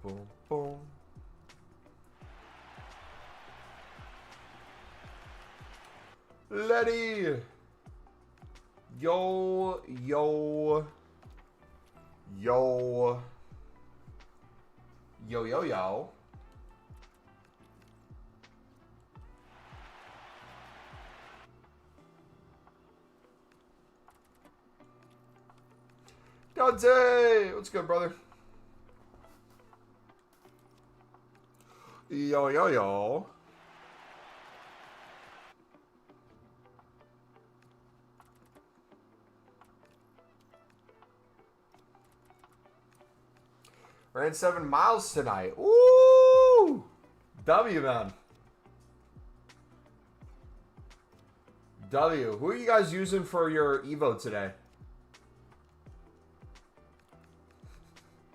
boom, boom. Letty. Yo, yo. Yo. Yo, yo, yo. Dante! What's good, brother? Yo, yo, yo. Ran 7 miles tonight. Woo! W, man. W. Who are you guys using for your Evo today?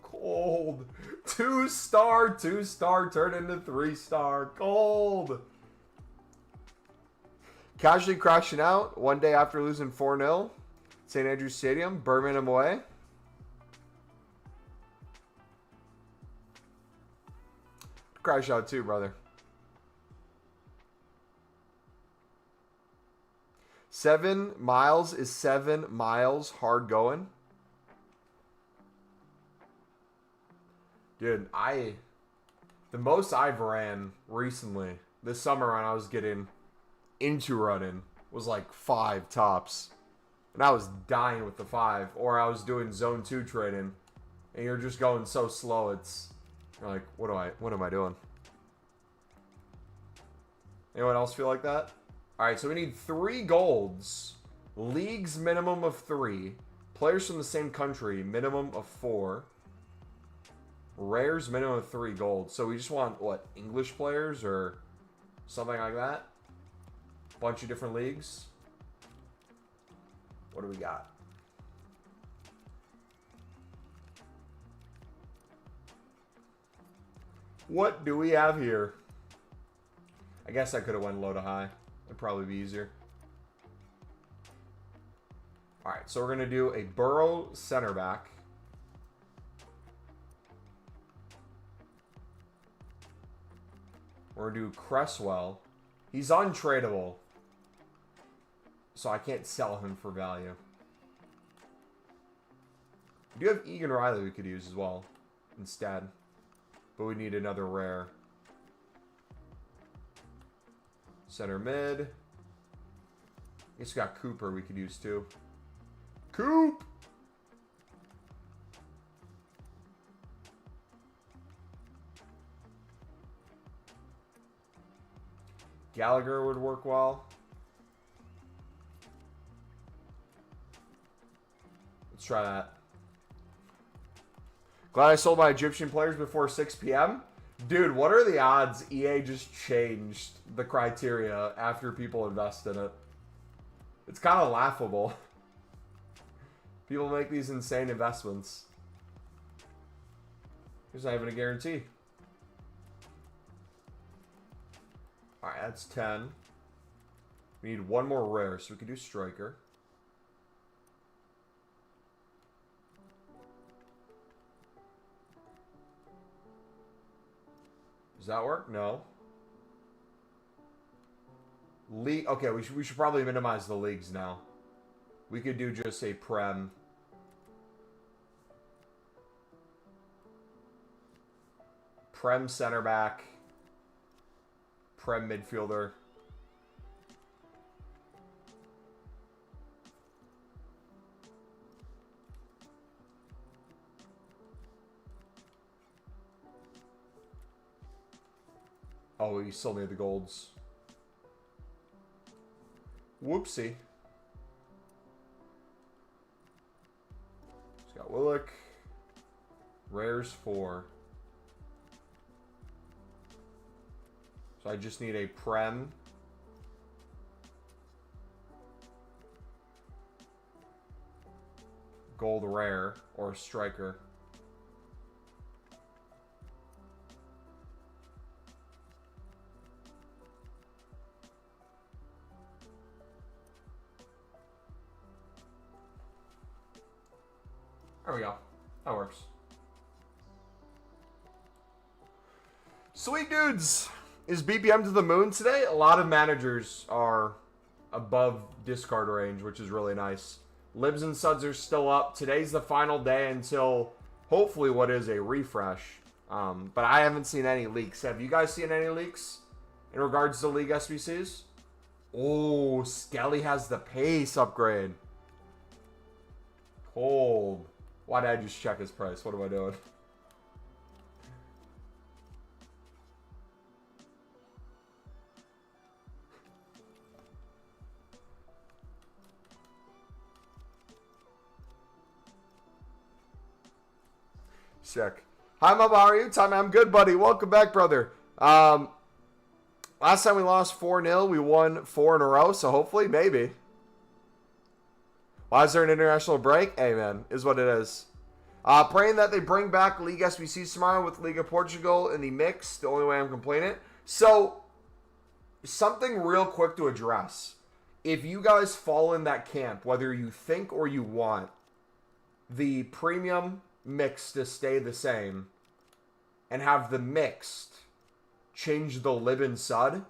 Cold. 2-star, 2-star, turned into 3-star. Cold. Casually crashing out one day after losing 4-0. St. Andrews Stadium, Birmingham away. Crash out too, brother. 7 miles is 7 miles hard going. Dude, the most I've ran recently this summer when I was getting into running was like 5 tops. And I was dying with the 5. Or I was doing zone 2 training and you're just going so slow you're like, what am I doing? Anyone else feel like that? Alright, so we need 3 golds. Leagues minimum of 3. Players from the same country, minimum of 4. Rares, minimum of 3 gold. So we just want, what, English players or something like that? Bunch of different leagues. What do we got? What do we have here? I guess I could have went low to high. It'd probably be easier. Alright, so we're going to do a Burrow center back. We're going to do Cresswell. He's untradeable. So I can't sell him for value. We do have Egan Riley we could use as well instead. But we need another rare. Center mid. I guess we got Cooper we could use too. Coop! Gallagher would work well. Let's try that. Glad I sold my Egyptian players before 6 p.m. Dude, what are the odds EA just changed the criteria after people invest in it? It's kind of laughable. People make these insane investments. There's not even a guarantee. Alright, that's 10. We need 1 more rare, so we can do striker. Does that work? No. League. Okay, we should probably minimize the leagues now. We could do just a Prem. Prem center back. Prem midfielder. Oh, we still need the golds. Whoopsie. Just got Willock. Rares 4. So I just need a Prem. Gold rare or striker. There we go. That works. Sweet dudes, is BPM to the moon today? A lot of managers are above discard range, which is really nice. Libs and Suds are still up. Today's the final day until hopefully what is a refresh. But I haven't seen any leaks. Have you guys seen any leaks in regards to League SBCs? Oh, Skelly has the pace upgrade. Cold. Why did I just check his price? What am I doing? Sick. Hi, Mom. How are you? Tommy, I'm good, buddy. Welcome back, brother. Last time we lost 4-0. We won 4 in a row, so hopefully, maybe. Why is there an international break? Hey, man, is what it is. Praying that they bring back League SBC tomorrow with League of Portugal in the mix. The only way I'm complaining. So, something real quick to address. If you guys fall in that camp, whether you think or you want the premium mix to stay the same and have the mixed change the lib and sud,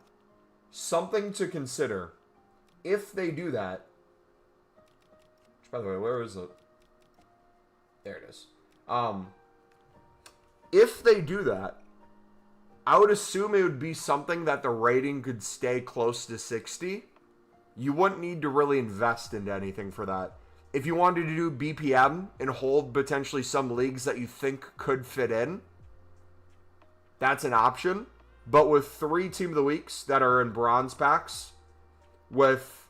something to consider. If they do that, which, by the way, where is it? There it is. If they do that, I would assume it would be something that the rating could stay close to 60. You wouldn't need to really invest into anything for that. If you wanted to do BPM and hold potentially some leagues that you think could fit in, that's an option. But with 3 Team of the Weeks that are in bronze packs, with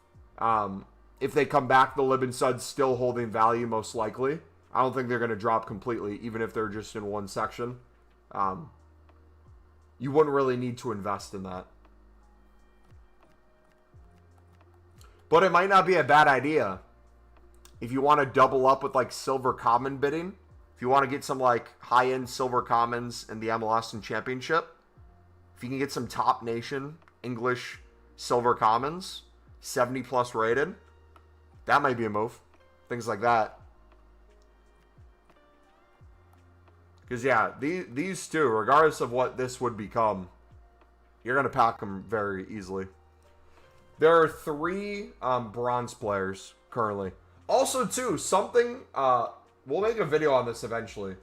if they come back, the Lib and Sud's still holding value most likely. I don't think they're going to drop completely, even if they're just in one section. You wouldn't really need to invest in that. But it might not be a bad idea. If you want to double up with like silver common bidding, if you want to get some like high-end silver commons in the MLS and Championship, if you can get some top nation English silver commons, 70 plus rated, that might be a move. Things like that. Because yeah, these two, regardless of what this would become, you're going to pack them very easily. There are 3 bronze players currently. Also, too, something, we'll make a video on this eventually.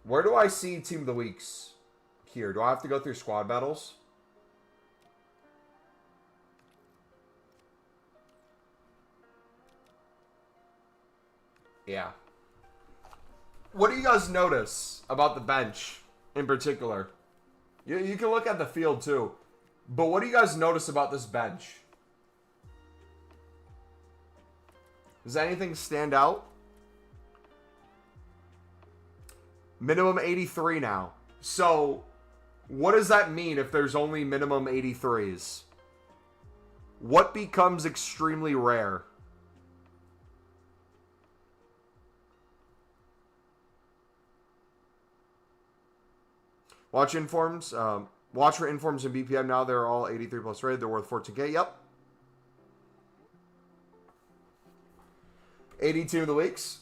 Where do I see Team of the Weeks here? Do I have to go through squad battles? Yeah. What do you guys notice about the bench in particular? You can look at the field, too. But what do you guys notice about this bench? Does anything stand out? Minimum 83 now. So, what does that mean if there's only minimum 83s? What becomes extremely rare? Watch informs. Watch for informs and BPM now. They're all 83 plus rated. They're worth 14K. Yep. 82 of the weeks.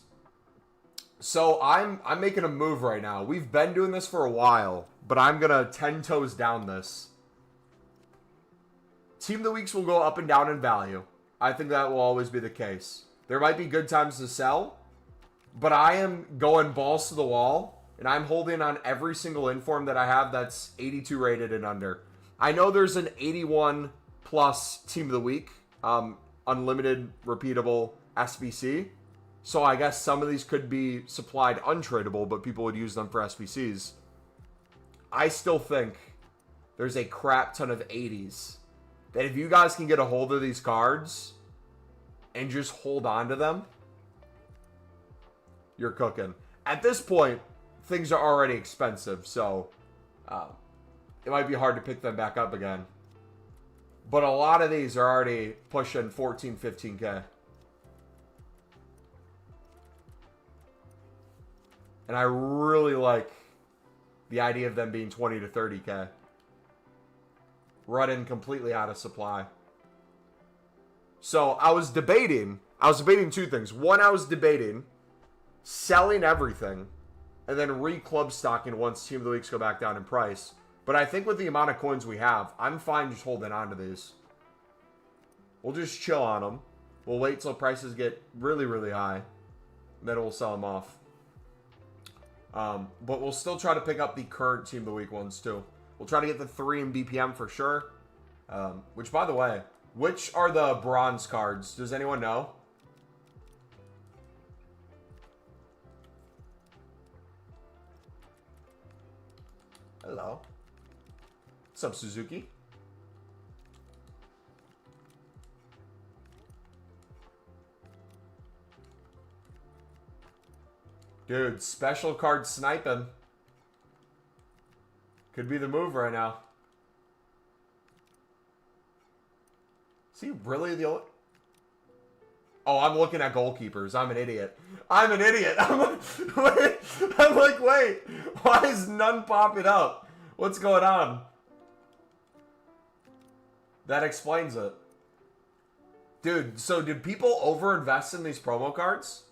So I'm making a move right now. We've been doing this for a while, but I'm gonna 10 toes down this. Team of the weeks will go up and down in value. I think that will always be the case. There might be good times to sell, but I am going balls to the wall, and I'm holding on every single inform that I have that's 82 rated and under. I know there's an 81 plus team of the week, unlimited repeatable SBC. So I guess some of these could be supplied untradeable, but people would use them for SBCs. I still think there's a crap ton of 80s that if you guys can get a hold of these cards and just hold on to them, you're cooking. At this point, things are already expensive, so it might be hard to pick them back up again. But a lot of these are already pushing 14, 15K. And I really like the idea of them being 20 to 30K. Running completely out of supply. So I was debating 2 things. One, I was debating selling everything and then re-club stocking once Team of the Weeks go back down in price. But I think with the amount of coins we have, I'm fine just holding on to these. We'll just chill on them. We'll wait till prices get really, really high. Then we'll sell them off. But we'll still try to pick up the current Team of the Week ones too. We'll try to get the 3 in BPM for sure. Which, by the way, which are the bronze cards? Does anyone know? Hello. What's up, Suzuki? Dude, special card sniping. Could be the move right now. Is he really the only... Oh, I'm looking at goalkeepers. I'm an idiot. I'm an idiot. I'm like, wait. Why is none popping up? What's going on? That explains it. Dude, so did people overinvest in these promo cards?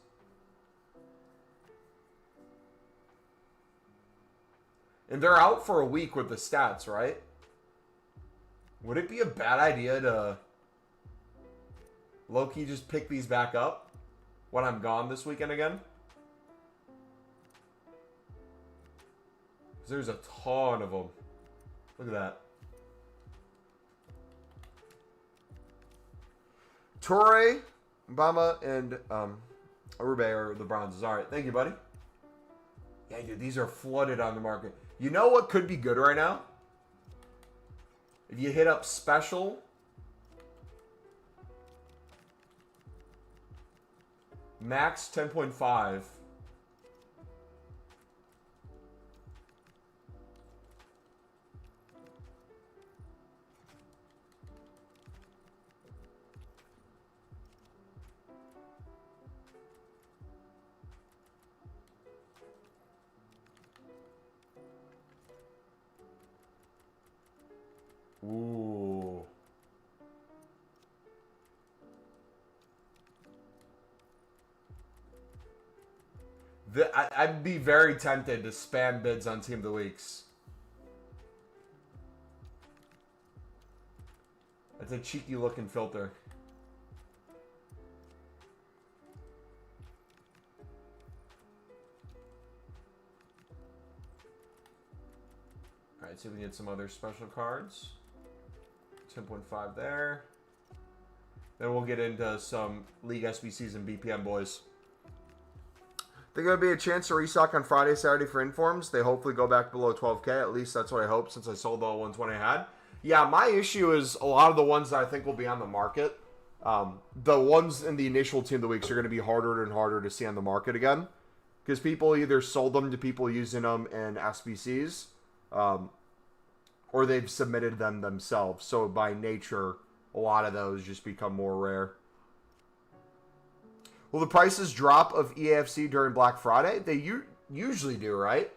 And they're out for a week with the stats, right? Would it be a bad idea to low-key just pick these back up when I'm gone this weekend again? There's a ton of them. Look at that. Torre, Bama, and Arube are the bronzes. All right, thank you, buddy. Yeah, dude, these are flooded on the market. You know what could be good right now? If you hit up special. Max 10.5. Ooh. I'd be very tempted to spam bids on Team of the Weeks. That's a cheeky looking filter. Alright, see if we can get some other special cards. 10.5 there. Then we'll get into some League SBCs and BPM boys. Think there'll be a chance to restock on Friday, Saturday for informs. They hopefully go back below 12K. At least that's what I hope since I sold all 120 I had. Yeah, my issue is a lot of the ones that I think will be on the market. The ones in the initial Team of the Weeks are going to be harder and harder to see on the market again. Because people either sold them to people using them in SBCs. Or they've submitted them themselves. So by nature, a lot of those just become more rare. Will the prices drop of EAFC during Black Friday? They usually do, right?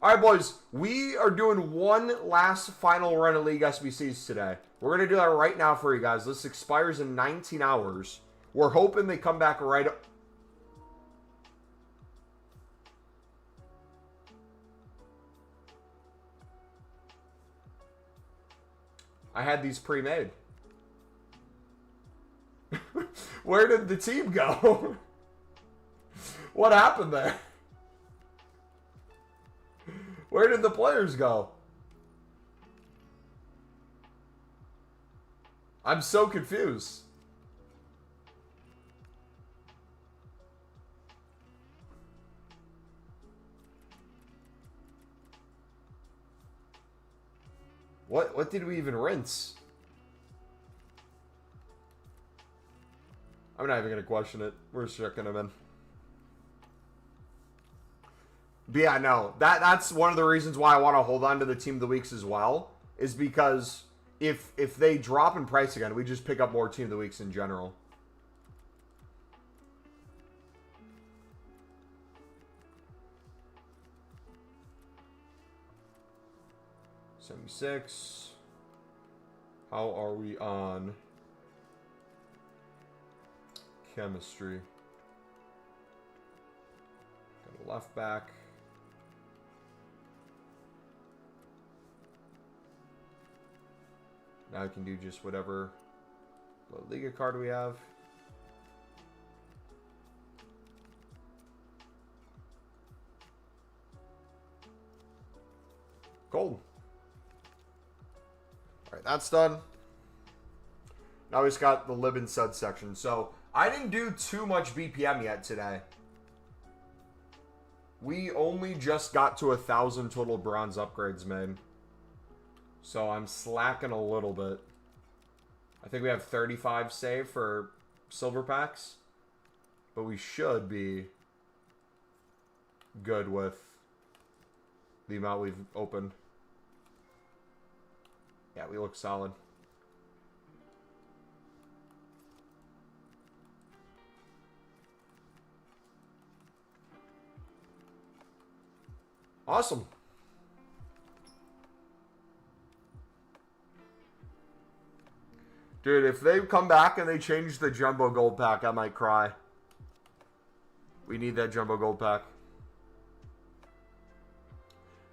All right, boys. We are doing one last final run of League SBCs today. We're going to do that right now for you guys. This expires in 19 hours. We're hoping they come back right up. I had these pre-made. Where did the team go? What happened there? Where did the players go? I'm so confused. What did we even rinse? I'm not even going to question it. We're just checking them in. But yeah, no. That's one of the reasons why I want to hold on to the Team of the Weeks as well. Is because if they drop in price again, we just pick up more Team of the Weeks in general. $76. How are we on chemistry? Got a left back. Now I can do just whatever La Liga card we have. Gold. Alright, that's done. Now we just got the Lib and Sud section. So, I didn't do too much BPM yet today. We only just got to 1,000 total bronze upgrades made. So, I'm slacking a little bit. I think we have 35 saved for silver packs. But we should be good with the amount we've opened. Yeah, we look solid. Awesome. Dude, if they come back and they change the Jumbo Gold Pack, I might cry. We need that Jumbo Gold Pack.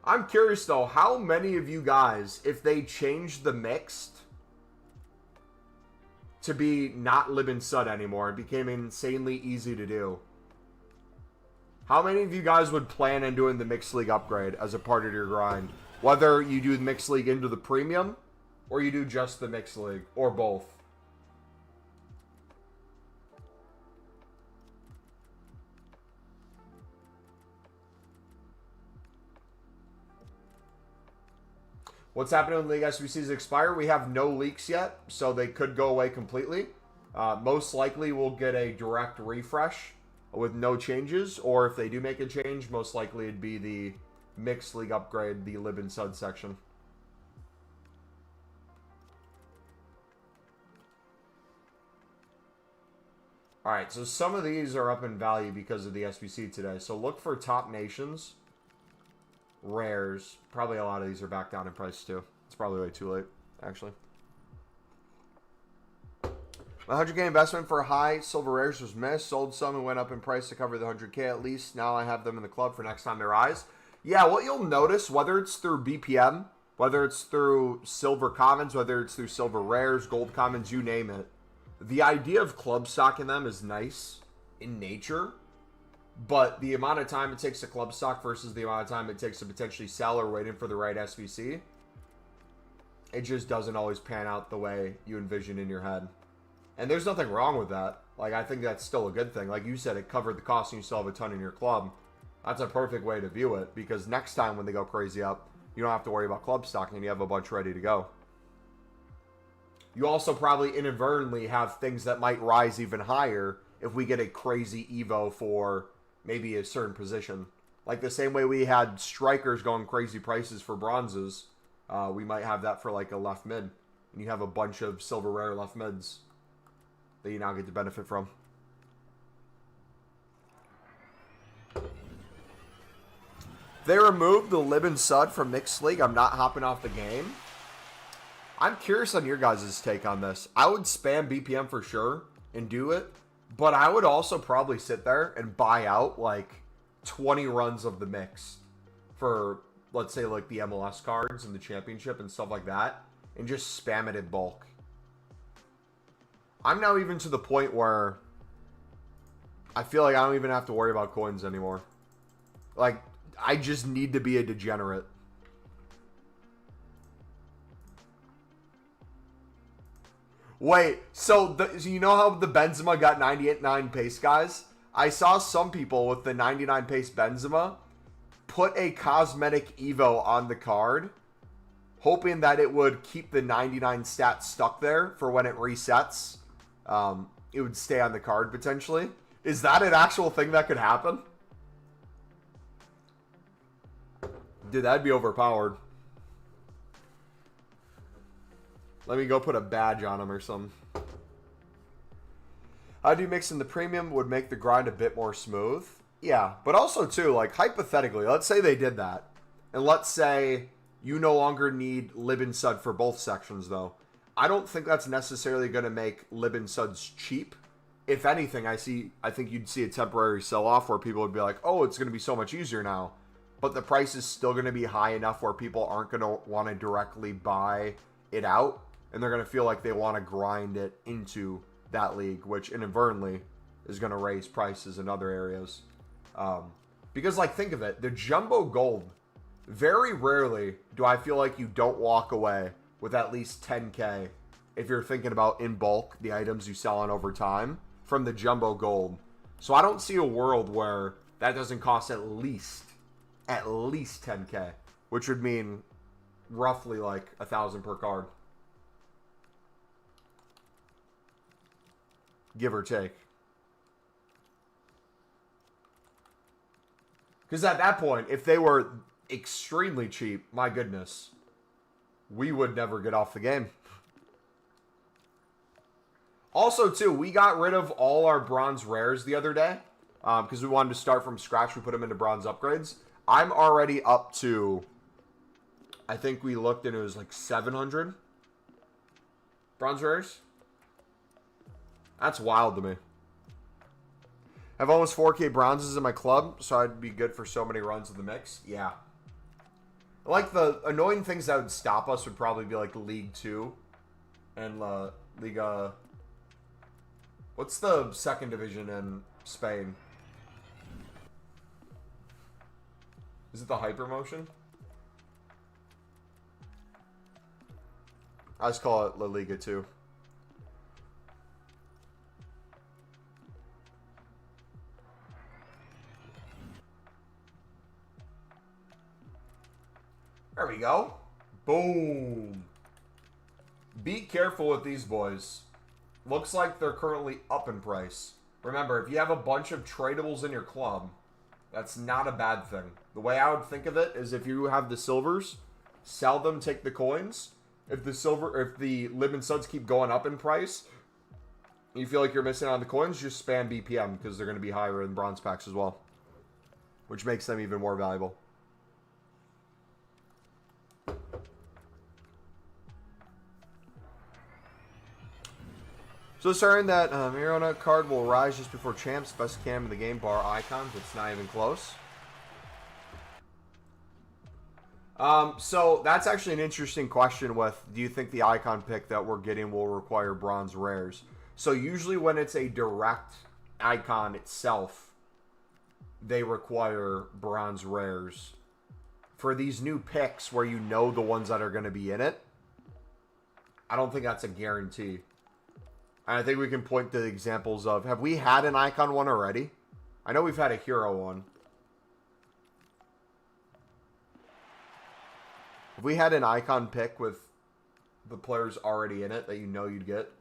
I'm curious, though, how many of you guys, if they changed the mixed to be not Lib and Sud anymore, it became insanely easy to do, how many of you guys would plan on doing the Mixed League upgrade as a part of your grind? Whether you do the Mixed League into the Premium, or you do just the Mixed League, or both. What's happening when League SBCs expire? We have no leaks yet, so they could go away completely. Most likely we'll get a direct refresh with no changes, or if they do make a change, most likely it'd be the Mixed League upgrade, the Lib and Sud section. Alright, so some of these are up in value because of the SBC today. So look for top nations. Rares. Probably a lot of these are back down in price too. It's probably way too late, actually. My 100K investment for high silver rares was missed. Sold some and went up in price to cover the 100K at least. Now I have them in the club for next time they rise. Yeah, what you'll notice, whether it's through BPM, whether it's through silver commons, whether it's through silver rares, gold commons, you name it, the idea of club stocking them is nice in nature, but the amount of time it takes to club stock versus the amount of time it takes to potentially sell or waiting for the right SBC, it just doesn't always pan out the way you envision in your head. And there's nothing wrong with that. Like, I think that's still a good thing. Like you said, it covered the cost and you still have a ton in your club. That's a perfect way to view it, because next time when they go crazy up, you don't have to worry about club stocking and you have a bunch ready to go. You also probably inadvertently have things that might rise even higher if we get a crazy Evo for maybe a certain position. Like the same way we had strikers going crazy prices for bronzes, we might have that for like a left mid. And you have a bunch of silver rare left mids that you now get to benefit from. They removed the Lib and Sud from Mixed League. I'm not hopping off the game. I'm curious on your guys' take on this. I would spam BPM for sure and do it, but I would also probably sit there and buy out like 20 runs of the mix for, let's say, like the MLS cards and the championship and stuff like that, and just spam it in bulk. I'm now even to the point where I feel like I don't even have to worry about coins anymore. Like, I just need to be a degenerate. Wait, so you know how the Benzema got 98.9 pace, guys? I saw some people with the 99 pace Benzema put a cosmetic Evo on the card, hoping that it would keep the 99 stat stuck there for when it resets. It would stay on the card, potentially. Is that an actual thing that could happen? Dude, that'd be overpowered. Let me go put a badge on him or something. How do you mix in the premium would make the grind a bit more smooth? Yeah, but also too, like hypothetically, let's say they did that. And let's say you no longer need Lib and Sud for both sections though. I don't think that's necessarily going to make Lib and Suds cheap. If anything, I think you'd see a temporary sell-off where people would be like, oh, it's going to be so much easier now. But the price is still going to be high enough where people aren't going to want to directly buy it out. and they're going to feel like they want to grind it into that league, which inadvertently is going to raise prices in other areas. Because, like, think of it. The Jumbo Gold, very rarely do I feel like you don't walk away with at least 10K if you're thinking about in bulk the items you sell on over time from the Jumbo Gold. So I don't see a world where that doesn't cost at least 10K, which would mean roughly like 1,000 per card, give or take. Because at that point, if they were extremely cheap, my goodness, we would never get off the game. Also, too, we got rid of all our bronze rares the other day because we wanted to start from scratch. We put them into bronze upgrades. I'm already up to, I think we looked and it was like 700 bronze rares. That's wild to me. I have almost 4K bronzes in my club, so I'd be good for so many runs of the mix. Yeah. Like, the annoying things that would stop us would probably be like League 2 and Liga. What's the second division in Spain? Is it the Hypermotion? I just call it La Liga 2. There we go. Boom. Be careful with these boys. Looks like they're currently up in price. Remember, if you have a bunch of tradables in your club, that's not a bad thing. The way I would think of it is if you have the silvers, sell them, take the coins. If the Lib and Suds keep going up in price, you feel like you're missing out on the coins, just spam BPM because they're going to be higher in bronze packs as well, which makes them even more valuable. So starting that Mirona card will rise just before champs. Best cam in the game, bar icons. It's not even close. So that's actually an interesting question with, do you think the icon pick that we're getting will require bronze rares? So usually when it's a direct icon itself, they require bronze rares. For these new picks where you know the ones that are going to be in it, I don't think that's a guarantee. And I think we can point to examples of, have we had an icon one already? I know we've had a hero one. Have we had an icon pick with the players already in it that you know you'd get?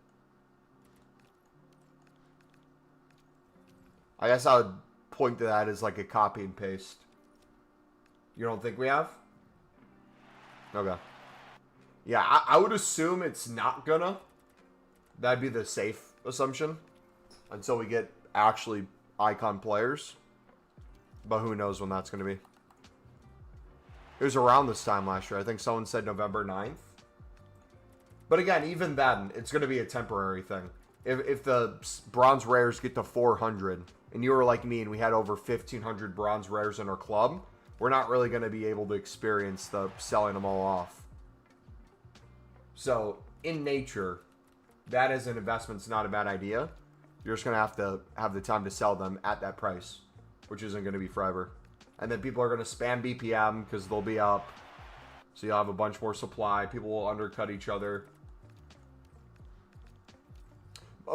I guess I would point to that as like a copy and paste. You don't think we have? Okay. Yeah, I would assume it's not gonna. That'd be the safe assumption until we get actually icon players. But who knows when that's going to be. It was around this time last year. I think someone said November 9th. But again, even then, it's going to be a temporary thing. If the bronze rares get to 400, and you were like me and we had over 1,500 bronze rares in our club, we're not really going to be able to experience the selling them all off. So, in nature, that as an investment's not a bad idea. You're just going to have the time to sell them at that price, which isn't going to be forever. And then people are going to spam BPM because they'll be up. So you'll have a bunch more supply. People will undercut each other.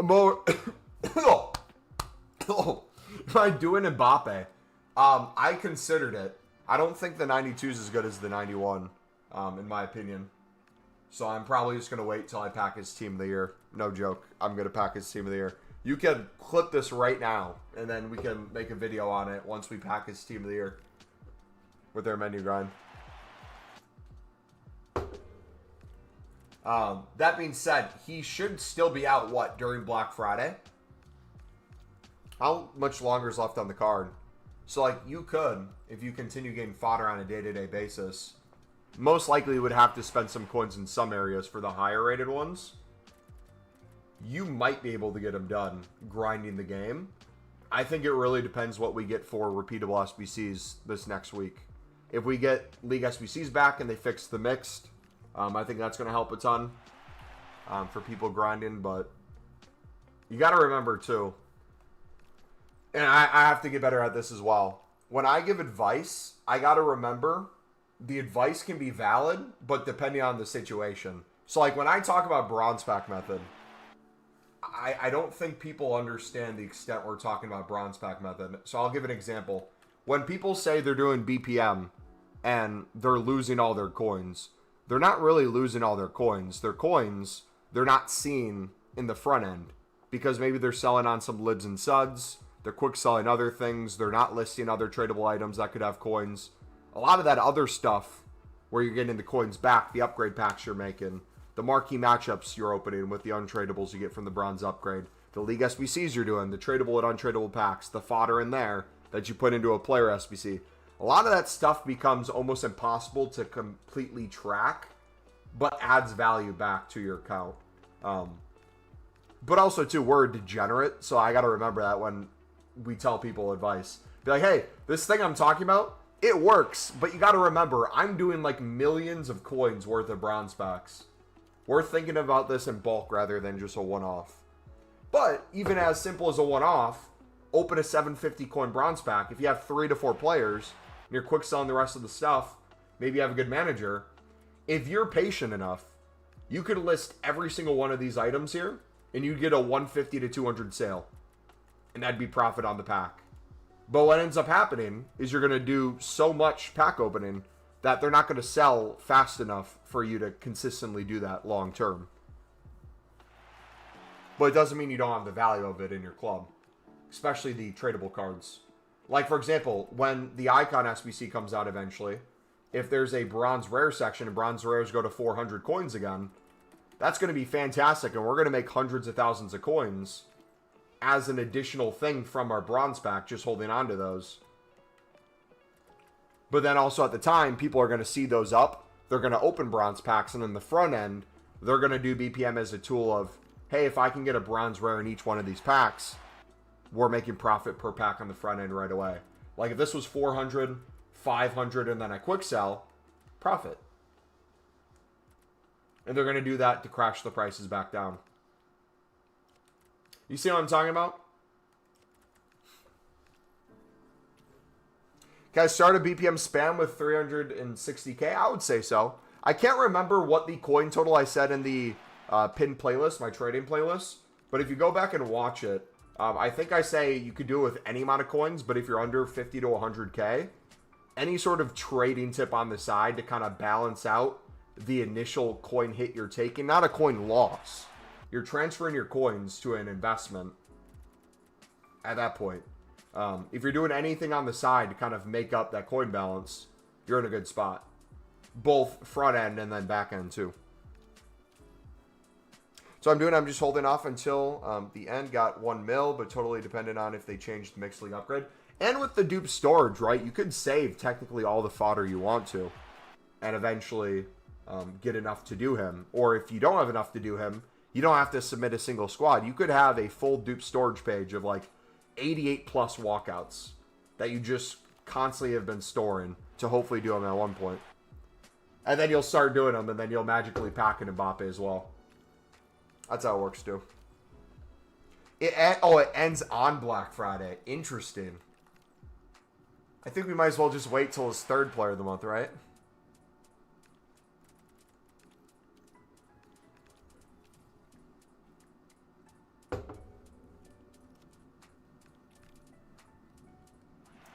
More. Am I doing Mbappe? I considered it. I don't think the 92 is as good as the 91, in my opinion. So I'm probably just going to wait till I pack his team of the year. No joke. I'm going to pack his team of the year. You can clip this right now, and then we can make a video on it once we pack his team of the year with their menu grind. That being said, he should still be out, what, during Black Friday? How much longer is left on the card? So, like, you could, if you continue getting fodder on a day-to-day basis, most likely would have to spend some coins in some areas for the higher rated ones. You might be able to get them done grinding the game. I think it really depends what we get for repeatable SBCs this next week. If we get League SBCs back and they fix the mixed, I think that's going to help a ton. for people grinding, but you got to remember too, and I have to get better at this as well. When I give advice, I got to remember the advice can be valid, but depending on the situation. So like when I talk about bronze pack method, I don't think people understand the extent we're talking about bronze pack method. So I'll give an example. When people say they're doing BPM and they're losing all their coins, they're not really losing all their coins. Their coins, they're not seen in the front end because maybe they're selling on some libs and suds. They're quick selling other things. They're not listing other tradable items that could have coins. A lot of that other stuff where you're getting the coins back, the upgrade packs you're making, the marquee matchups you're opening with the untradables you get from the bronze upgrade, the league SBCs you're doing, the tradable and untradable packs, the fodder in there that you put into a player SBC. A lot of that stuff becomes almost impossible to completely track, but adds value back to your account. But also, too, we're a degenerate, so I got to remember that when we tell people advice. Be like, hey, this thing I'm talking about, it works, but you got to remember, I'm doing like millions of coins worth of bronze packs. We're thinking about this in bulk rather than just a one-off. But even as simple as a one-off, open a 750 coin bronze pack. If you have 3 to 4 players and you're quick selling the rest of the stuff, maybe you have a good manager. If you're patient enough, you could list every single one of these items here and you'd get a 150 to 200 sale. And that'd be profit on the pack. But what ends up happening is you're going to do so much pack opening that they're not going to sell fast enough for you to consistently do that long term. But it doesn't mean you don't have the value of it in your club, especially the tradable cards. Like, for example, when the Icon SBC comes out eventually, if there's a bronze rare section and bronze rares go to 400 coins again, that's going to be fantastic, and we're going to make hundreds of thousands of coins as an additional thing from our bronze pack, just holding on to those. But then also at the time, people are going to see those up. They're going to open bronze packs, and in the front end, they're going to do BPM as a tool of, hey, if I can get a bronze rare in each one of these packs, we're making profit per pack on the front end right away. Like if this was 400, 500, and then I quick sell, profit. And they're going to do that to crash the prices back down. You see what I'm talking about? Can I start a BPM spam with 360k? I would say so. I can't remember what the coin total I said in the pinned playlist, my trading playlist. But if you go back and watch it, I think I say you could do it with any amount of coins. But if you're under 50 to 100k, any sort of trading tip on the side to kind of balance out the initial coin hit you're taking. Not a coin loss. You're transferring your coins to an investment at that point. If you're doing anything on the side to kind of make up that coin balance, you're in a good spot. Both front end and then back end too. So I'm just holding off until the end. Got 1 mil, but totally dependent on if they change the mixed league upgrade. And with the dupe storage, right, you could save technically all the fodder you want to and eventually get enough to do him. Or if you don't have enough to do him, you don't have to submit a single squad. You could have a full dupe storage page of like 88 plus walkouts that you just constantly have been storing to hopefully do them at one point. And then you'll start doing them, and then you'll magically pack an Mbappe as well. That's how it works too. It ends on Black Friday. Interesting. I think we might as well just wait till his 3rd player of the month, right?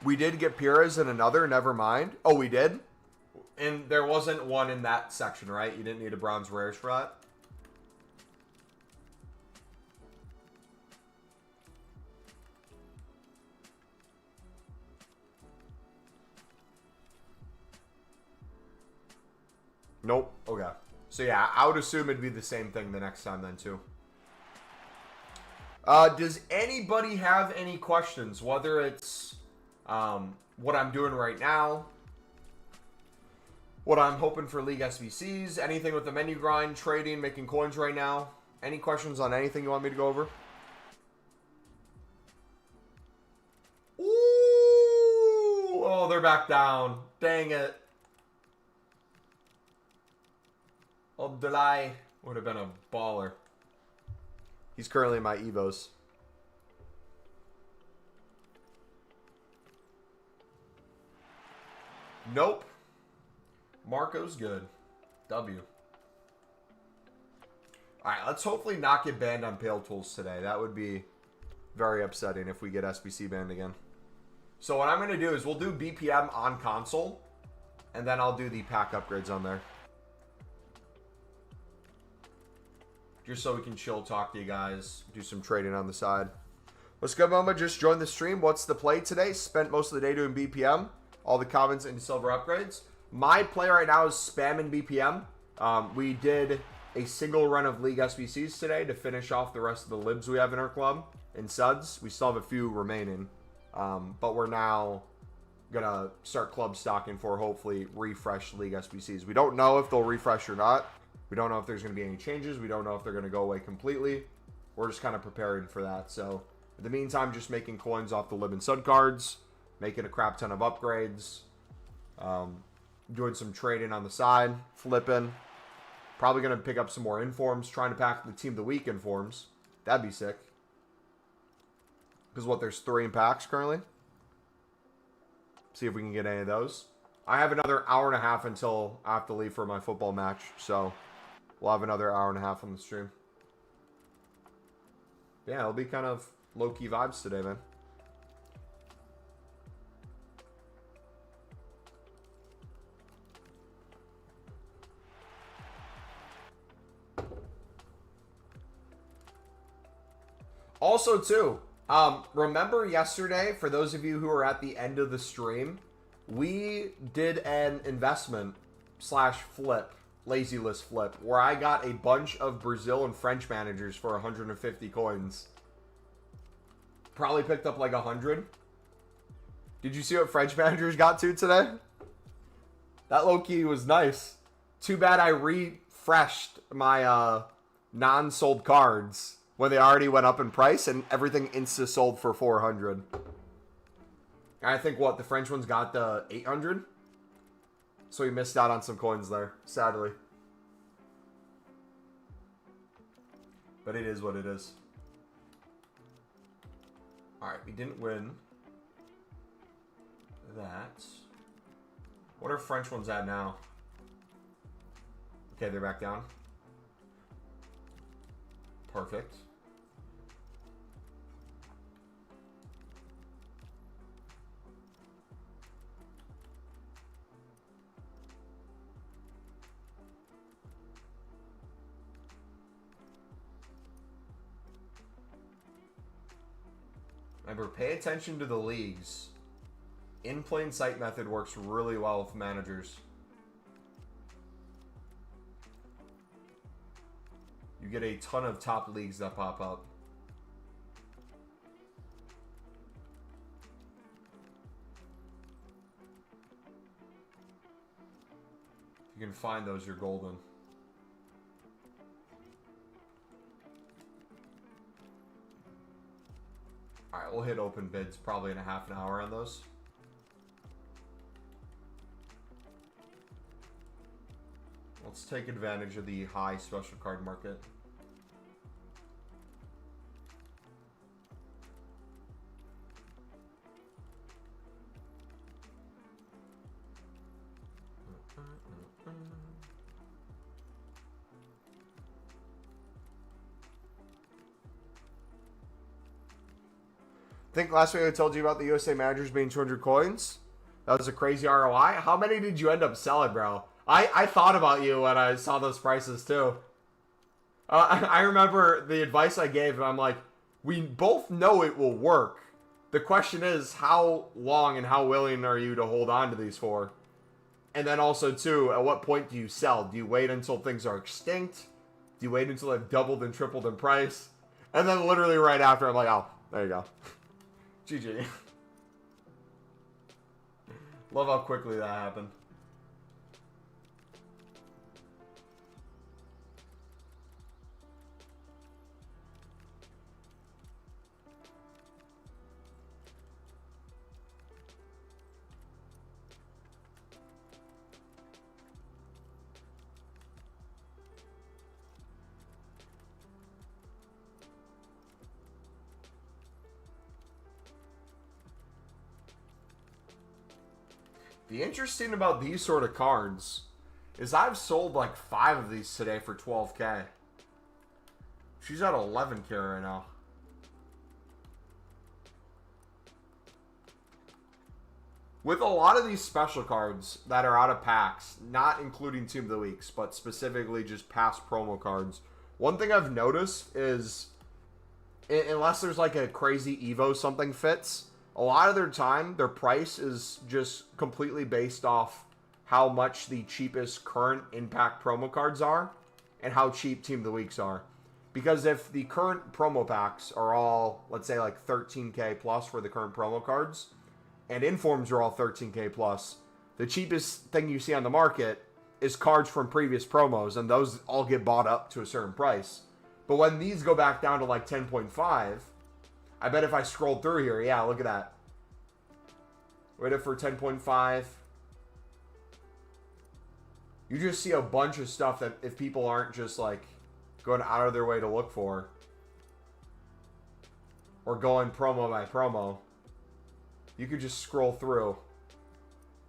We did get Pires in another, never mind. Oh, we did? And there wasn't one in that section, right? You didn't need a bronze rares for that? Nope. Okay. So yeah, I would assume it'd be the same thing the next time then too. Does anybody have any questions? Whether it's what I'm doing right now, what I'm hoping for League SBCs, anything with the menu grind, trading, making coins right now. Any questions on anything you want me to go over? Ooh! Oh, they're back down. Dang it. Abdullah. Would have been a baller. He's currently in my Evos. Nope. Marco's good. W. Alright, let's hopefully not get banned on Pale Tools today. That would be very upsetting if we get SBC banned again. So what I'm going to do is we'll do BPM on console. And then I'll do the pack upgrades on there. Just so we can chill, talk to you guys, do some trading on the side. What's good, Mama? Just joined the stream. What's the play today? Spent most of the day doing BPM. All the comments into silver upgrades. My play right now is spamming BPM. We did a single run of League SBCs today to finish off the rest of the libs we have in our club. In suds, we still have a few remaining. But we're now going to start club stocking for hopefully refresh League SBCs. We don't know if they'll refresh or not. We don't know if there's going to be any changes. We don't know if they're going to go away completely. We're just kind of preparing for that. So, in the meantime, just making coins off the Lib and Sud cards. Making a crap ton of upgrades. Doing some trading on the side. Flipping. Probably going to pick up some more informs. Trying to pack the Team of the Week informs. That'd be sick. Because what, there's 3 in packs currently. See if we can get any of those. I have another hour and a half until I have to leave for my football match. So, we'll have another hour and a half on the stream. Yeah, it'll be kind of low-key vibes today, man. Also, too, remember yesterday, for those of you who were at the end of the stream, we did an investment / flip, lazy list flip, where I got a bunch of Brazil and French managers for 150 coins. Probably picked up like 100. Did you see what French managers got to today? That low-key was nice. Too bad I refreshed my non-sold cards when they already went up in price and everything insta-sold for 400. I think, what, the French ones got the 800? So we missed out on some coins there, sadly. But it is what it is. Alright, we didn't win that. What are French ones at now? Okay, they're back down. Perfect. Remember, pay attention to the leagues. In plain sight method works really well with managers. You get a ton of top leagues that pop up. If you can find those, you're golden. Alright, we'll hit open bids probably in a half an hour on those. Let's take advantage of the high special card market. I think last week I told you about the USA managers being 200 coins. That was a crazy ROI. How many did you end up selling, bro? I thought about you when I saw those prices too. I remember the advice I gave, and I'm like, we both know it will work. The question is, how long and how willing are you to hold on to these for? And then also, too, at what point do you sell? Do you wait until things are extinct? Do you wait until they've doubled and tripled in price? And then literally right after, I'm like, oh, there you go. GG. Love how quickly that happened. The interesting about these sort of cards is I've sold like 5 of these today for 12K. She's at 11K right now. With a lot of these special cards that are out of packs, not including Team of the Weeks, but specifically just past promo cards, one thing I've noticed is, unless there's like a crazy Evo something fits, a lot of their time, their price is just completely based off how much the cheapest current Impact promo cards are and how cheap Team of the Weeks are. Because if the current promo packs are all, let's say like 13K plus for the current promo cards, and informs are all 13K plus, the cheapest thing you see on the market is cards from previous promos, and those all get bought up to a certain price. But when these go back down to like 10.5, I bet if I scrolled through here, yeah, look at that. Wait for 10.5. You just see a bunch of stuff that if people aren't just like going out of their way to look for, or going promo by promo, you could just scroll through.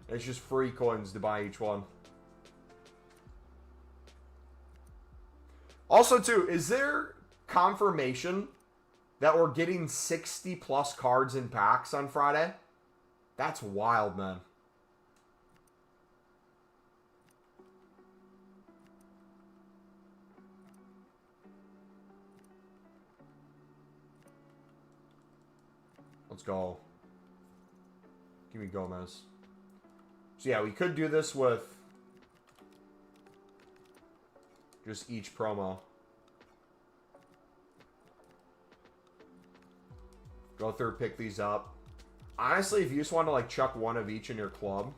It's just free coins to buy each one. Also, too, is there confirmation that we're getting 60 plus cards in packs on Friday? That's wild, man. Let's go. Give me Gomez. So yeah, we could do this with just each promo. Go through, pick these up. Honestly, if you just want to like chuck one of each in your club,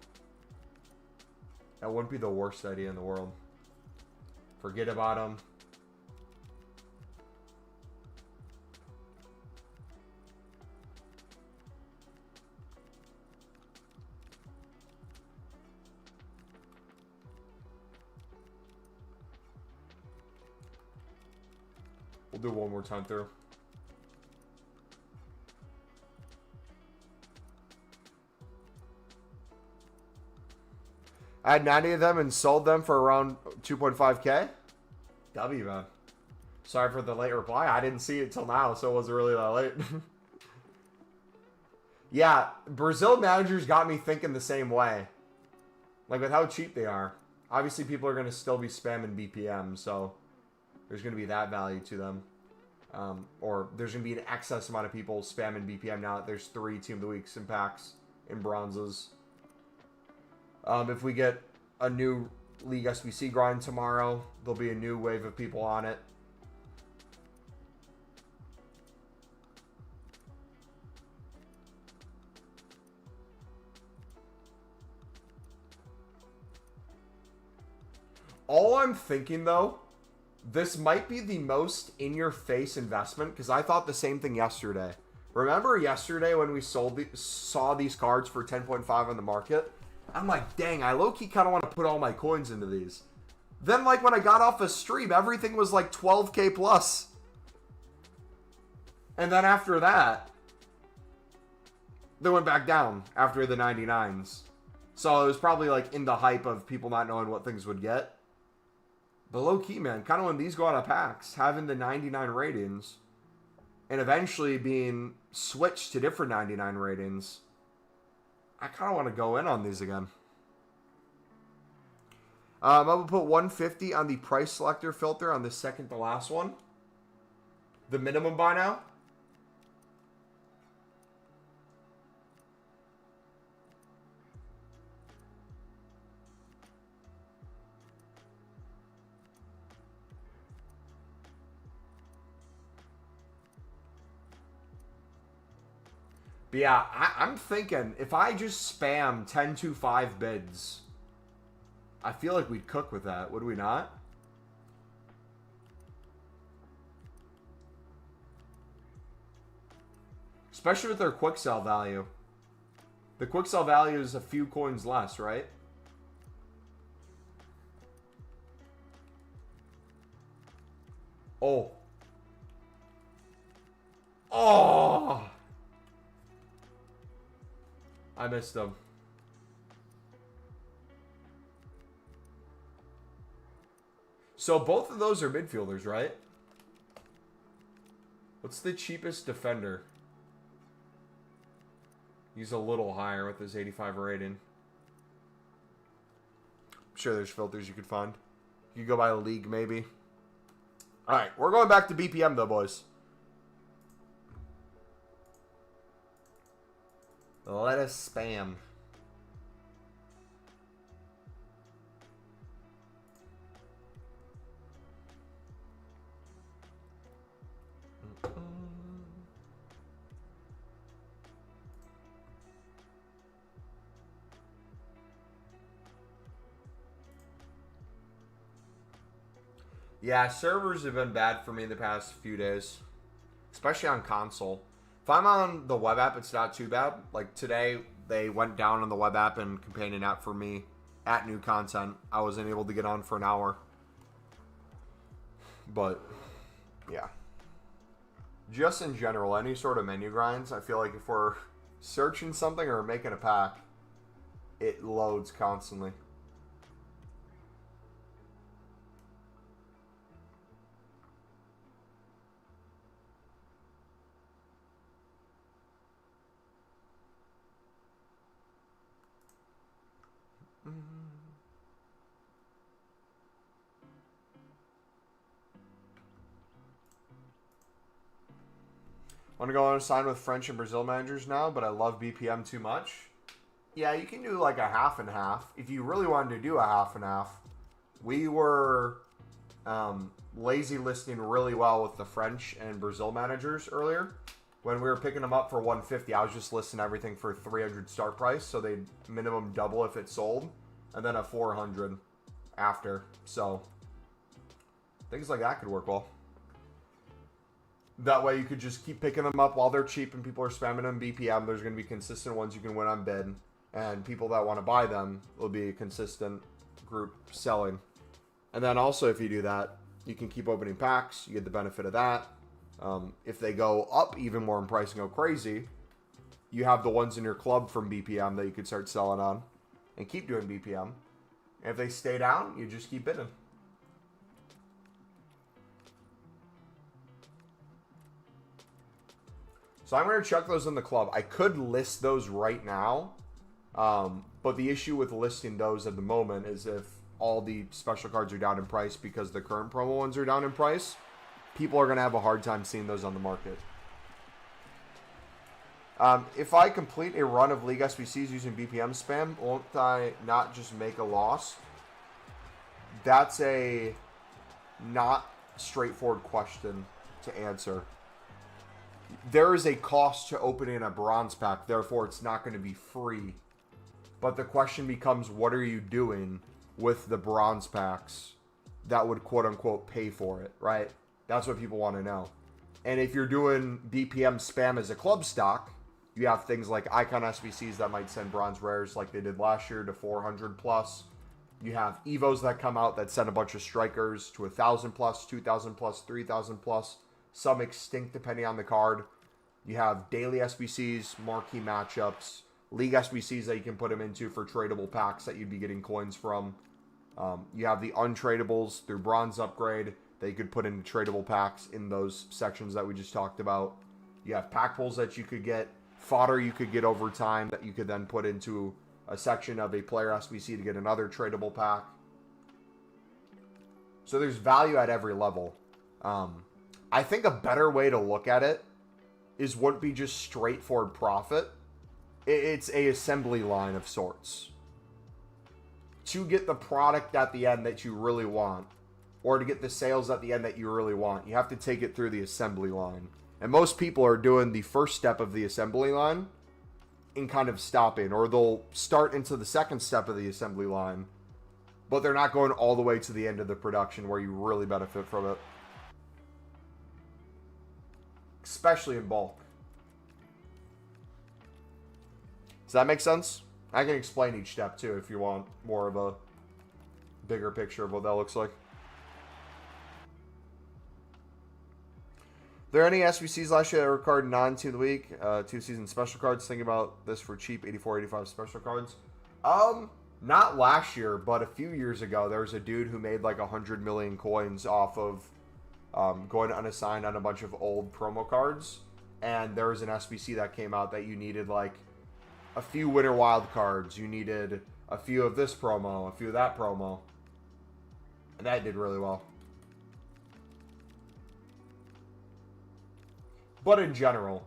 that wouldn't be the worst idea in the world. Forget about them. We'll do one more time through. I had 90 of them and sold them for around 2.5K. W, man. Sorry for the late reply. I didn't see it till now, so it wasn't really that late. Yeah, Brazil managers got me thinking the same way. Like, with how cheap they are. Obviously, people are going to still be spamming BPM, so there's going to be that value to them. Or there's going to be an excess amount of people spamming BPM now that there's 3 Team of the Weeks in packs in bronzes. If we get a new League SBC grind tomorrow, there'll be a new wave of people on it. All I'm thinking, though, this might be the most in-your-face investment, because I thought the same thing yesterday. Remember yesterday when we saw these cards for 10.5 on the market? I'm like, dang, I low-key kind of want to put all my coins into these. Then, like, when I got off a stream, everything was like 12K plus. And then after that, they went back down after the 99s. So it was probably like in the hype of people not knowing what things would get. But low-key, man, kind of when these go out of packs, having the 99 ratings and eventually being switched to different 99 ratings, I kind of want to go in on these again. I'm going to put 150 on the price selector filter on the second to last one. The minimum buy now. But yeah, I'm thinking if I just spam 10-5 bids, I feel like we'd cook with that, would we not? Especially with their quick sell value. The quick sell value is a few coins less, right? Oh. Oh! I missed them. So both of those are midfielders, right? What's the cheapest defender? He's a little higher with his 85 rating. I'm sure there's filters you could find. You could go by a league, maybe. All right, we're going back to BPM, though, boys. Let us spam. Yeah, servers have been bad for me the past few days, especially on console. If I'm on the web app, it's not too bad. Like today, they went down on the web app and companion app for me at new content. I wasn't able to get on for an hour. But, yeah. Just in general, any sort of menu grinds, I feel like if we're searching something or making a pack, it loads constantly. Want to go on and sign with French and Brazil managers now, but I love BPM too much. Yeah, you can do like a half and half. If you really wanted to do a half and half, we were lazy listing really well with the French and Brazil managers earlier. When we were picking them up for 150, I was just listing everything for 300 start price, so they'd minimum double if it sold, and then a 400 after. So things like that could work well. That way you could just keep picking them up while they're cheap and people are spamming them BPM. There's going to be consistent ones you can win on bid. And people that want to buy them will be a consistent group selling. And then also if you do that, you can keep opening packs. You get the benefit of that. If they go up even more in price and go crazy, you have the ones in your club from BPM that you could start selling on and keep doing BPM. And if they stay down, you just keep bidding. So I'm going to chuck those in the club. I could list those right now, but the issue with listing those at the moment is if all the special cards are down in price because the current promo ones are down in price, people are going to have a hard time seeing those on the market. If I complete a run of League SBCs using BPM spam, won't I not just make a loss? That's a not straightforward question to answer. There is a cost to opening a bronze pack, therefore it's not going to be free. But the question becomes, what are you doing with the bronze packs that would quote-unquote pay for it, right? That's what people want to know. And if you're doing BPM spam as a club stock, you have things like Icon SBCs that might send bronze rares like they did last year to 400 plus. You have Evos that come out that send a bunch of strikers to 1,000 plus, 2,000 plus, 3,000 plus. Some extinct depending on the card. You have daily SBCs, marquee matchups, league SBCs that you can put them into for tradable packs that you'd be getting coins from. You have the untradables through bronze upgrade that you could put into tradable packs in those sections that we just talked about. You have pack pulls that you could get, fodder you could get over time that you could then put into a section of a player SBC to get another tradable pack. So there's value at every level. I think a better way to look at it is wouldn't be just straightforward profit. It's a assembly line of sorts. To get the product at the end that you really want, or to get the sales at the end that you really want, you have to take it through the assembly line. And most people are doing the first step of the assembly line and kind of stopping, or they'll start into the second step of the assembly line, but they're not going all the way to the end of the production where you really benefit from it. Especially in bulk. Does that make sense? I can explain each step too if you want more of a bigger picture of what that looks like. Are there any SBCs last year that were card non-team of the week? 2 season special cards. Think about this for cheap 84, 85 special cards. not last year, but a few years ago, there was a dude who made like 100 million coins off of going unassigned on a bunch of old promo cards. And there was an SBC that came out that you needed like a few winter wild cards. You needed a few of this promo, a few of that promo. And that did really well. But in general,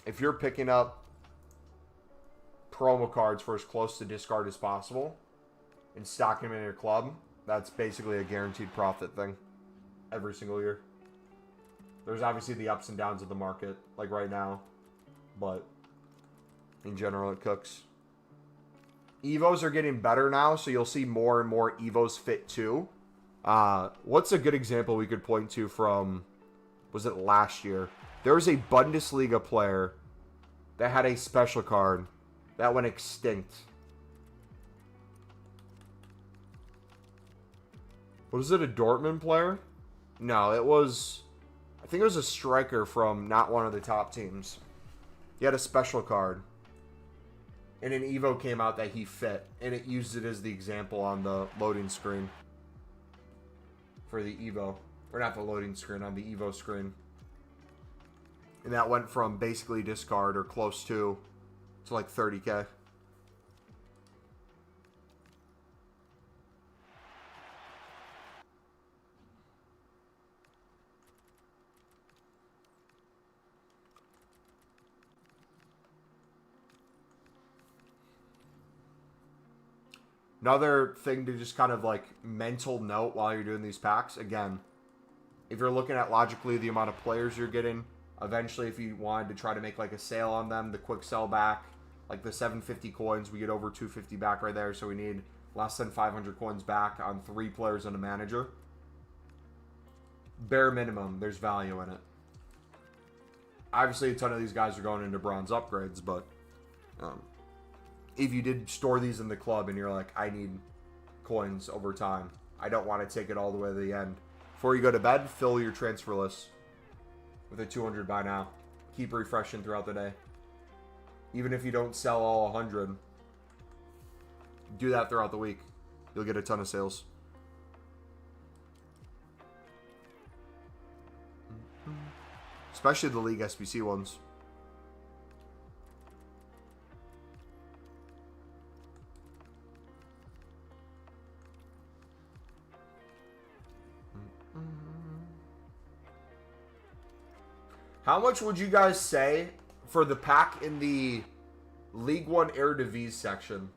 if you're picking up promo cards for as close to discard as possible and stocking them in your club, that's basically a guaranteed profit thing every single year. There's obviously the ups and downs of the market, like right now, but in general, it cooks. Evos are getting better now, so you'll see more and more Evos fit too. What's a good example we could point to from, was it last year? There was a Bundesliga player that had a special card that went extinct. Was it a Dortmund player? No, it was, I think it was a striker from not one of the top teams. He had a special card. And an Evo came out that he fit, and it used it as the example on the loading screen for the Evo. Or not the loading screen, on the Evo screen. And that went from basically discard or close to like 30k. Another thing to just kind of like mental note while you're doing these packs, again, if you're looking at logically the amount of players you're getting, eventually if you wanted to try to make like a sale on them, the quick sell back, like the 750 coins, we get over 250 back right there, so we need less than 500 coins back on 3 players and a manager. Bare minimum, there's value in it. Obviously, a ton of these guys are going into bronze upgrades, but if you did store these in the club and you're like, I need coins over time, I don't want to take it all the way to the end. Before you go to bed, fill your transfer list with a 200 by now. Keep refreshing throughout the day. Even if you don't sell all 100, do that throughout the week. You'll get a ton of sales. Especially the League SBC ones. How much would you guys say for the pack in the League One Eredivisie section?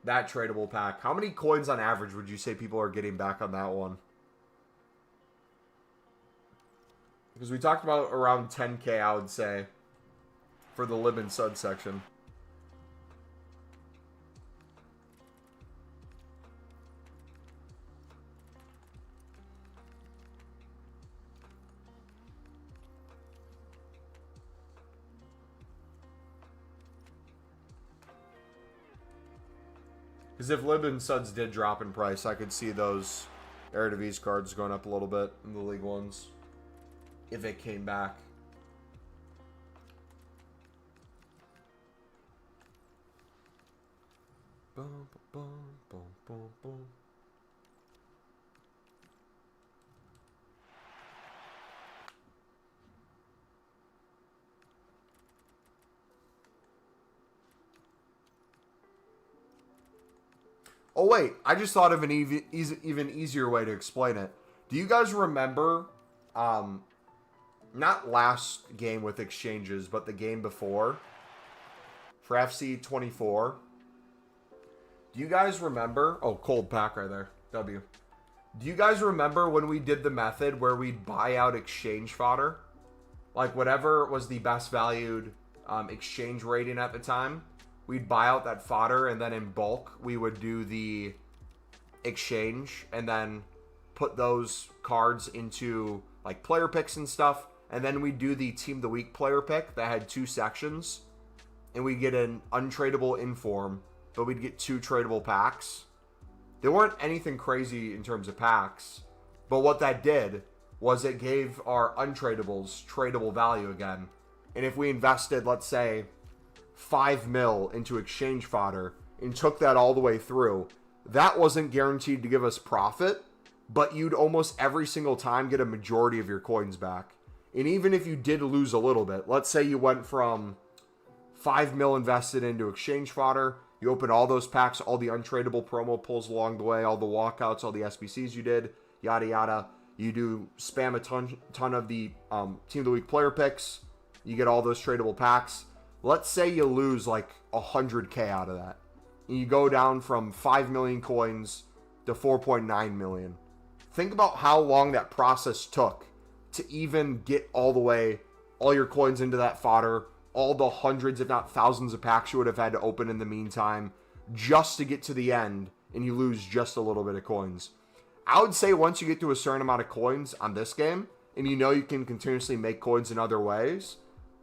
That tradable pack. How many coins on average would you say people are getting back on that one? Because we talked about around 10k, I would say, for the Lib and Sud section. Because if Lib and Suds did drop in price, I could see those Eredivisie cards going up a little bit in the League Ones. If it came back. Boom, boom, boom, boom, boom. Oh wait, I just thought of an even easier way to explain it. Do you guys remember, not last game with exchanges, but the game before, for FC 24? Do you guys remember, oh, cold pack right there, W. Do you guys remember when we did the method where we'd buy out exchange fodder? Like whatever was the best valued exchange rating at the time, we'd buy out that fodder, and then in bulk, we would do the exchange, and then put those cards into, like, player picks and stuff, and then we'd do the Team of the Week player pick that had 2 sections, and we'd get an untradeable inform, but we'd get 2 tradable packs. They weren't anything crazy in terms of packs, but what that did was it gave our untradables tradable value again, and if we invested, let's say, 5 mil into exchange fodder, and took that all the way through, that wasn't guaranteed to give us profit, but you'd almost every single time get a majority of your coins back. And even if you did lose a little bit, let's say you went from 5 mil invested into exchange fodder, you open all those packs, all the untradeable promo pulls along the way, all the walkouts, all the SBCs you did, yada yada. You do spam a ton of the Team of the Week player picks. You get all those tradable packs. Let's say you lose like 100K out of that. And you go down from 5 million coins to 4.9 million. Think about how long that process took to even get all the way, all your coins into that fodder, all the hundreds, if not thousands of packs you would have had to open in the meantime, just to get to the end, and you lose just a little bit of coins. I would say once you get to a certain amount of coins on this game, and you know you can continuously make coins in other ways,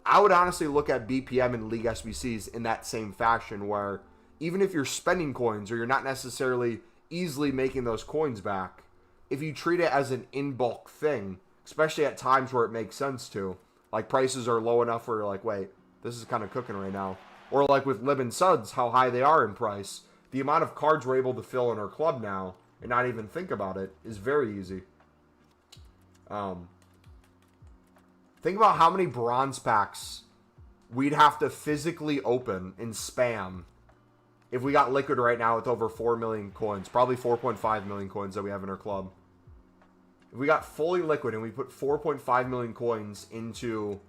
I would honestly look at BPM and League SBCs in that same fashion, where even if you're spending coins or you're not necessarily easily making those coins back, if you treat it as an in-bulk thing, especially at times where it makes sense to, like prices are low enough where you're like, wait, this is kind of cooking right now. Or like with Lib and Suds, how high they are in price. The amount of cards we're able to fill in our club now and not even think about it is very easy. Think about how many bronze packs we'd have to physically open and spam if we got liquid right now with over 4 million coins. Probably 4.5 million coins that we have in our club. If we got fully liquid and we put 4.5 million coins into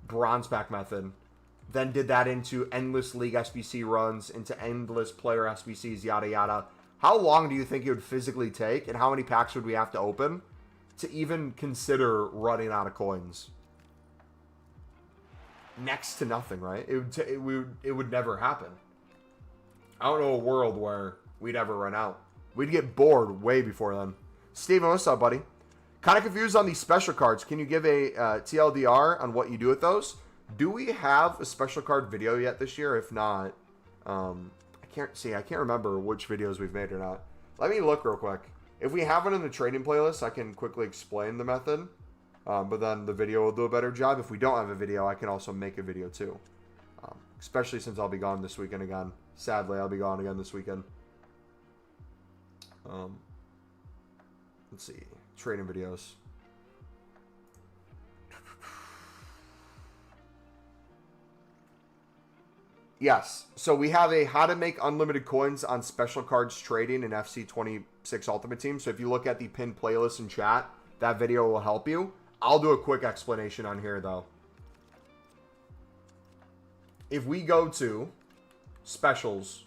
bronze pack method, then did that into endless League SBC runs, into endless player SBCs, yada yada, how long do you think it would physically take, and how many packs would we have to open to even consider running out of coins? Next to nothing, right? It would never happen. I don't know a world where we'd ever run out. We'd get bored way before then. Steven, what's up, buddy? Kind of confused on these special cards. Can you give a TLDR on what you do with those? Do we have a special card video yet this year? If not, I can't remember which videos we've made or not. Let me look real quick. If we have one in the trading playlist, I can quickly explain the method. But then the video will do a better job. If we don't have a video, I can also make a video too. Especially since I'll be gone this weekend again. Sadly, I'll be gone again this weekend. Let's see. Trading videos. Yes. So we have a how to make unlimited coins on special cards trading in FC 26 Ultimate Team. So if you look at the pinned playlist in chat, that video will help you. I'll do a quick explanation on here though. If we go to specials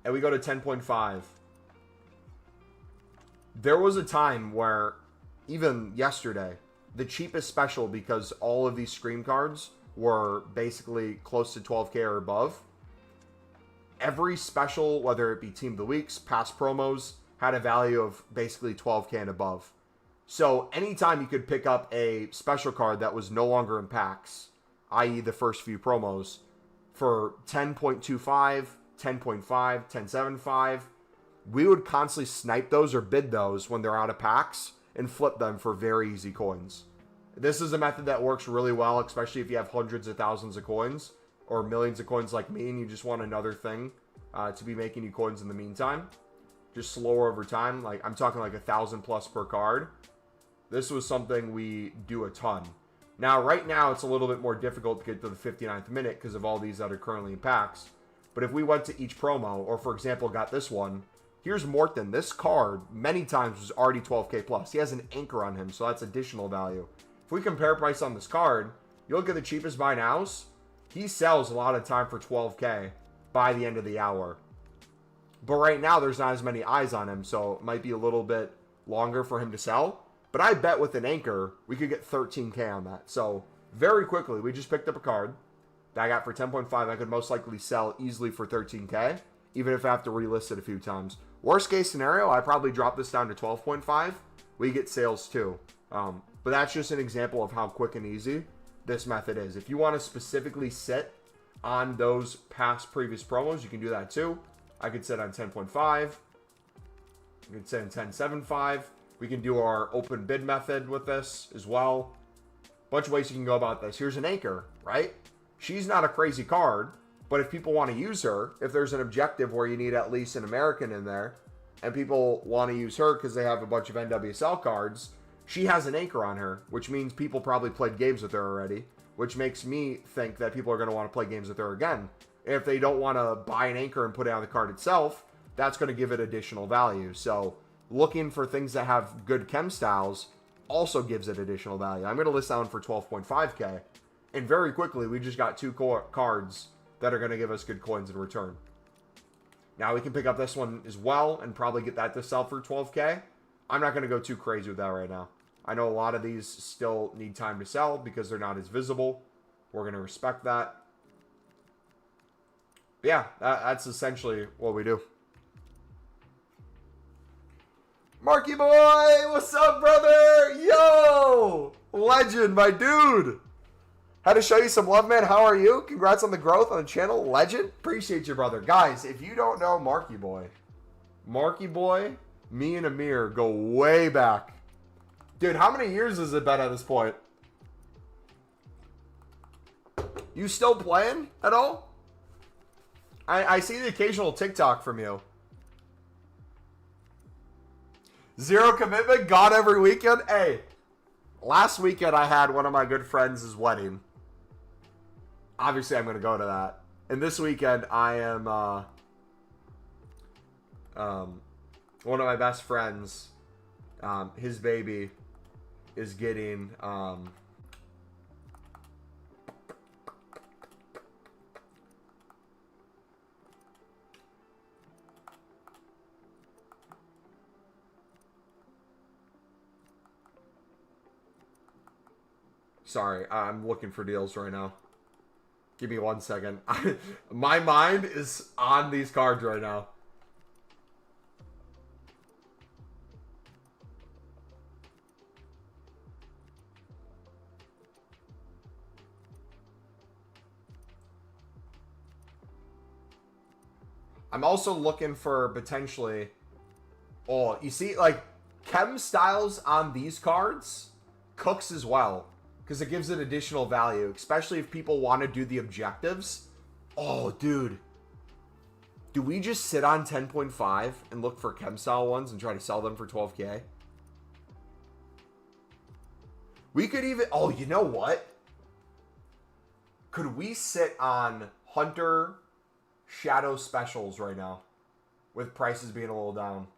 and we go to 10.5, there was a time where, even yesterday, the cheapest special, because all of these Scream cards were basically close to 12K or above, every special, whether it be Team of the Weeks, past promos, had a value of basically 12K and above. So anytime you could pick up a special card that was no longer in packs, i.e. the first few promos, for 10.25, 10.5, 10.75, we would constantly snipe those or bid those when they're out of packs and flip them for very easy coins. This is a method that works really well, especially if you have hundreds of thousands of coins or millions of coins like me and you just want another thing to be making you coins in the meantime. Just slower over time. Like I'm talking like 1,000 plus per card. This was something we do a ton. Now, right now, it's a little bit more difficult to get to the 59th minute because of all these that are currently in packs. But if we went to each promo, or for example, got this one, here's Morton. This card, many times, was already 12K plus. He has an anchor on him, so that's additional value. If we compare price on this card, you look at the cheapest buy nows, he sells a lot of time for 12K by the end of the hour. But right now, there's not as many eyes on him, so it might be a little bit longer for him to sell. But I bet with an anchor, we could get 13K on that. So very quickly, we just picked up a card that I got for 10.5. I could most likely sell easily for 13K, even if I have to relist it a few times. Worst case scenario, I probably drop this down to 12.5. We get sales too. But that's just an example of how quick and easy this method is. If you want to specifically sit on those past previous promos, you can do that too. I could sit on 10.5. I could sit on 10.75. We can do our open bid method with this as well. Bunch of ways you can go about this. Here's an anchor, right? She's not a crazy card, But if people want to use her, if there's an objective where you need at least an American in there, and people want to use her because they have a bunch of NWSL cards, she has an anchor on her, which means people probably played games with her already, which makes me think that people are going to want to play games with her again. If they don't want to buy an anchor and put it on the card itself, that's going to give it additional value. So looking for things that have good chem styles also gives it additional value. I'm going to list that one for 12.5k. And very quickly, we just got two cards that are going to give us good coins in return. Now we can pick up this one as well and probably get that to sell for 12k. I'm not going to go too crazy with that right now. I know a lot of these still need time to sell because they're not as visible. We're going to respect that. But yeah, that's essentially what we do. Marky boy, what's up, brother? Yo, legend, my dude. Had to show you some love, man. How are you? Congrats on the growth on the channel, legend. Appreciate you, brother. Guys, if you don't know Marky boy, me and Amir go way back. Dude, how many years has it been at this point? You still playing at all? I see the occasional TikTok from you. Zero commitment, gone every weekend. Hey, last weekend I had one of my good friends' wedding. Obviously, I'm going to go to that. And this weekend, I am one of my best friends. His baby is getting sorry, I'm looking for deals right now. Give me 1 second. My mind is on these cards right now. I'm also looking for potentially... Oh, you see, like, chem styles on these cards cooks as well. Because it gives it additional value, especially if people want to do the objectives. Oh, dude. Do we just sit on 10.5 and look for chem style ones and try to sell them for 12k? We could even... Oh, you know what? Could we sit on Hunter Shadow Specials right now? With prices being a little down.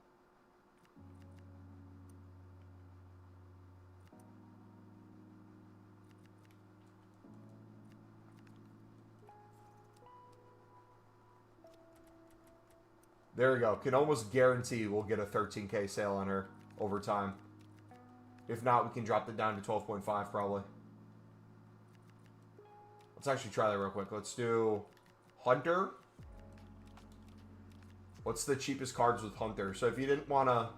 There we go. Can almost guarantee we'll get a 13k sale on her over time. If not, we can drop it down to 12.5 probably. Let's actually try that real quick. Let's do Hunter. What's the cheapest cards with Hunter? So if you didn't want to...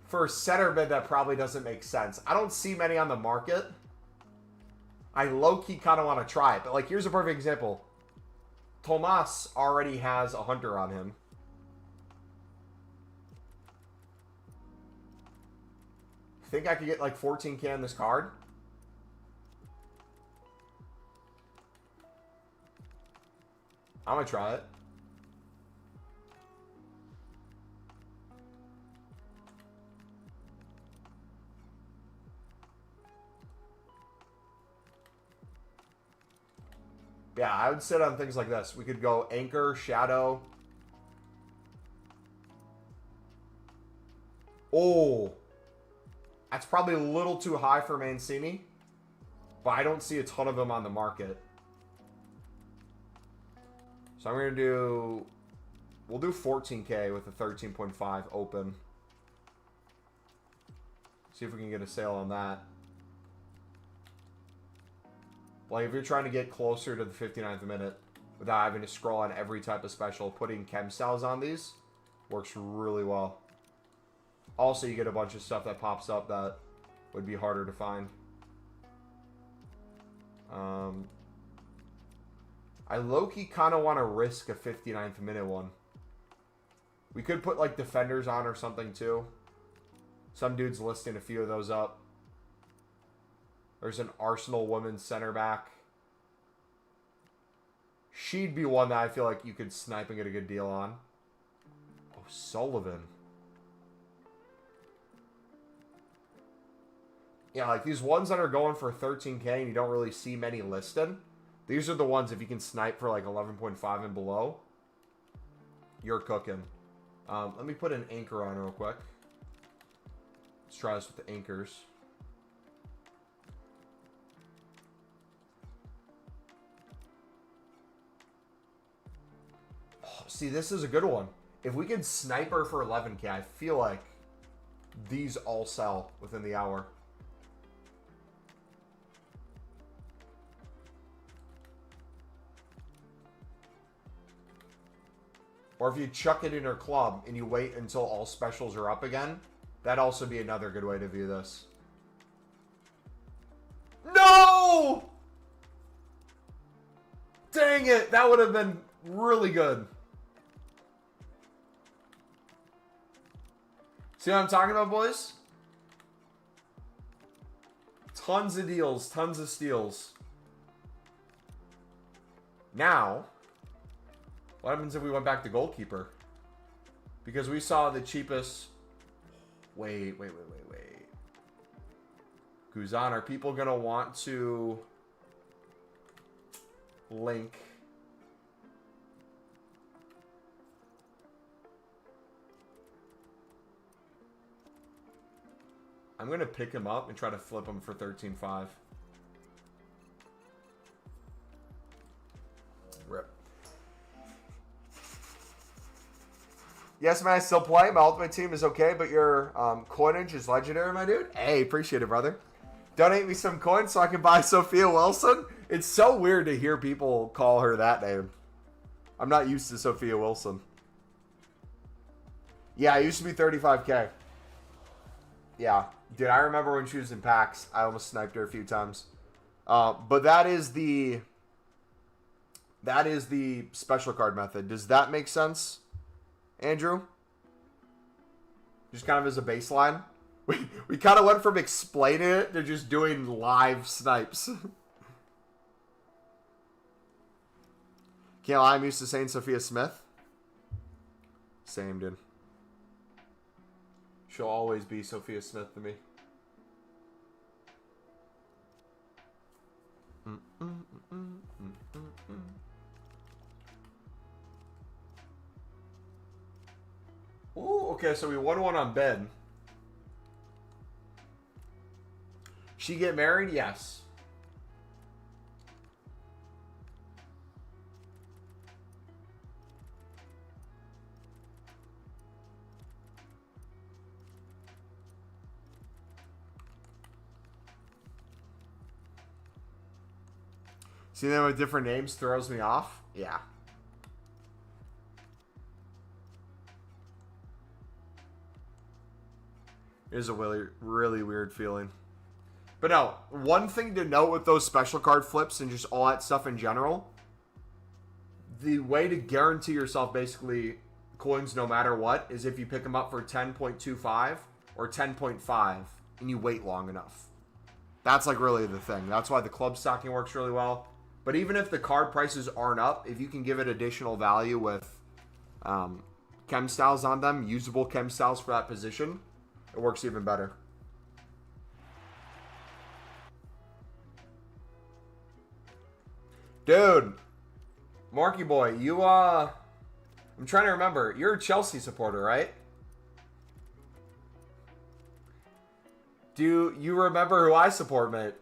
For a center bid, that probably doesn't make sense. I don't see many on the market. I low-key kind of want to try it. But, like, here's a perfect example. Tomas already has a Hunter on him. Think I could get, like, 14k on this card? I'm going to try it. Yeah, I would sit on things like this. We could go Anchor, Shadow. Oh. That's probably a little too high for Mancini. But I don't see a ton of them on the market. So I'm going to do... We'll do 14k with a 13.5 open. See if we can get a sale on that. Like, if you're trying to get closer to the 59th minute without having to scroll on every type of special, putting chem styles on these works really well. Also, you get a bunch of stuff that pops up that would be harder to find. I low-key kind of want to risk a 59th minute one. We could put, like, defenders on or something, too. Some dude's listing a few of those up. There's an Arsenal women's center back. She'd be one that I feel like you could snipe and get a good deal on. Oh, Sullivan. Yeah, like these ones that are going for 13K and you don't really see many listed. These are the ones if you can snipe for like 11.5 and below, you're cooking. Let me put an anchor on real quick. Let's try this with the anchors. Oh, see, this is a good one. If we could sniper for 11K, I feel like these all sell within the hour. Or if you chuck it in her club and you wait until all specials are up again, that'd also be another good way to view this. No! Dang it! That would have been really good. See what I'm talking about, boys? Tons of deals, tons of steals. Now, what happens if we went back to goalkeeper? Because we saw the cheapest... Wait. Guzan, are people going to want to link... I'm going to pick him up and try to flip him for 13.5. Rip. Yes, man, I still play. My ultimate team is okay, but your coinage is legendary, my dude. Hey, appreciate it, brother. Donate me some coins so I can buy Sophia Wilson. It's so weird to hear people call her that name. I'm not used to Sophia Wilson. Yeah, it used to be 35K. Yeah. Dude, I remember when she was in packs. I almost sniped her a few times. But that is the special card method. Does that make sense, Andrew? Just kind of as a baseline. We kind of went from explaining it to just doing live snipes. Can't lie, I'm used to saying Sophia Smith. Same, dude. She'll always be Sophia Smith to me. Ooh, okay, so we won one on bed. She get married? Yes. See them with different names throws me off? Yeah. It is a really, really weird feeling. But no, one thing to note with those special card flips and just all that stuff in general, the way to guarantee yourself basically coins no matter what is if you pick them up for 10.25 or 10.5 and you wait long enough. That's like really the thing. That's why the club stocking works really well. But even if the card prices aren't up, if you can give it additional value with chem styles on them, usable chem styles for that position, it works even better. Dude, Marky boy, you I'm trying to remember. You're a Chelsea supporter, right? Do you remember who I support, mate?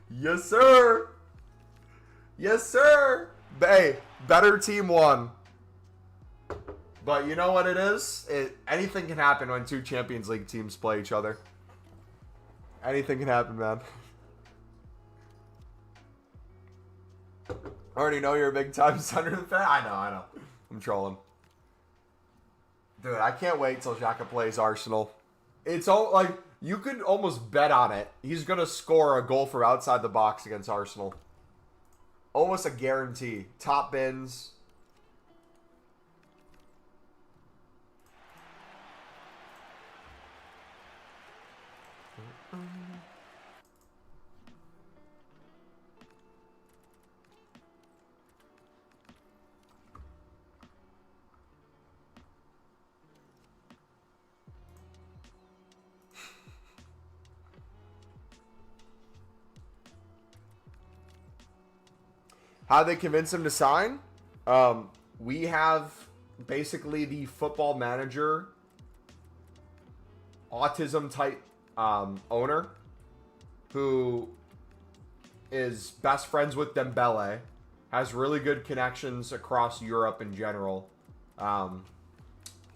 Yes, sir. Yes, sir. Hey, better team won. But you know what it is? Anything can happen when two Champions League teams play each other. Anything can happen, man. Already know you're a big time Sunderland fan? I know. I'm trolling. Dude, I can't wait till Xhaka plays Arsenal. It's all like You could almost bet on it. He's going to score a goal from outside the box against Arsenal. Almost a guarantee. Top bins. How they convince him to sign? We have basically the football manager, autism type owner, who is best friends with Dembele, has really good connections across Europe in general.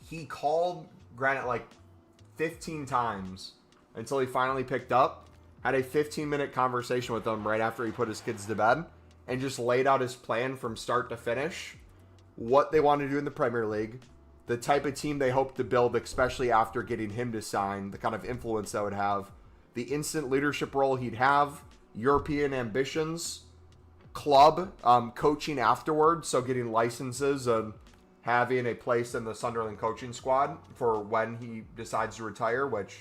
He called Granite like 15 times until he finally picked up, had a 15-minute conversation with them right after he put his kids to bed, and just laid out his plan from start to finish, what they want to do in the Premier League, the type of team they hope to build, especially after getting him to sign, the kind of influence that would have, the instant leadership role he'd have, European ambitions, club, coaching afterwards, so getting licenses and having a place in the Sunderland coaching squad for when he decides to retire, which,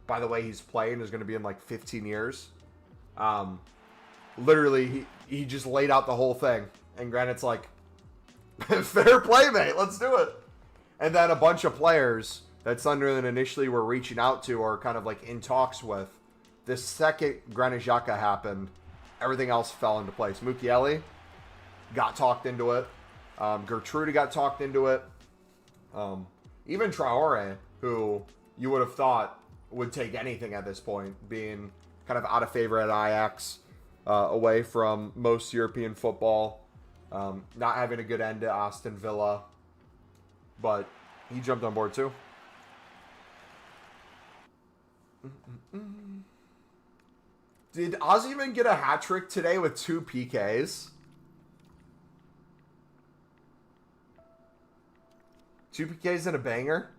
by the way, he's playing is going to be in like 15 years. Literally, he just laid out the whole thing. And Granite's like, fair play, mate. Let's do it. And then a bunch of players that Sunderland initially were reaching out to or kind of like in talks with. The second Granit Xhaka happened, everything else fell into place. Mukiele got talked into it. Gertrude got talked into it. Even Traore, who you would have thought would take anything at this point, being kind of out of favor at Ajax. Away from most European football, not having a good end to Aston Villa, but he jumped on board too. Did Osimhen get a hat trick today with 2 PKs? 2 PKs and a banger?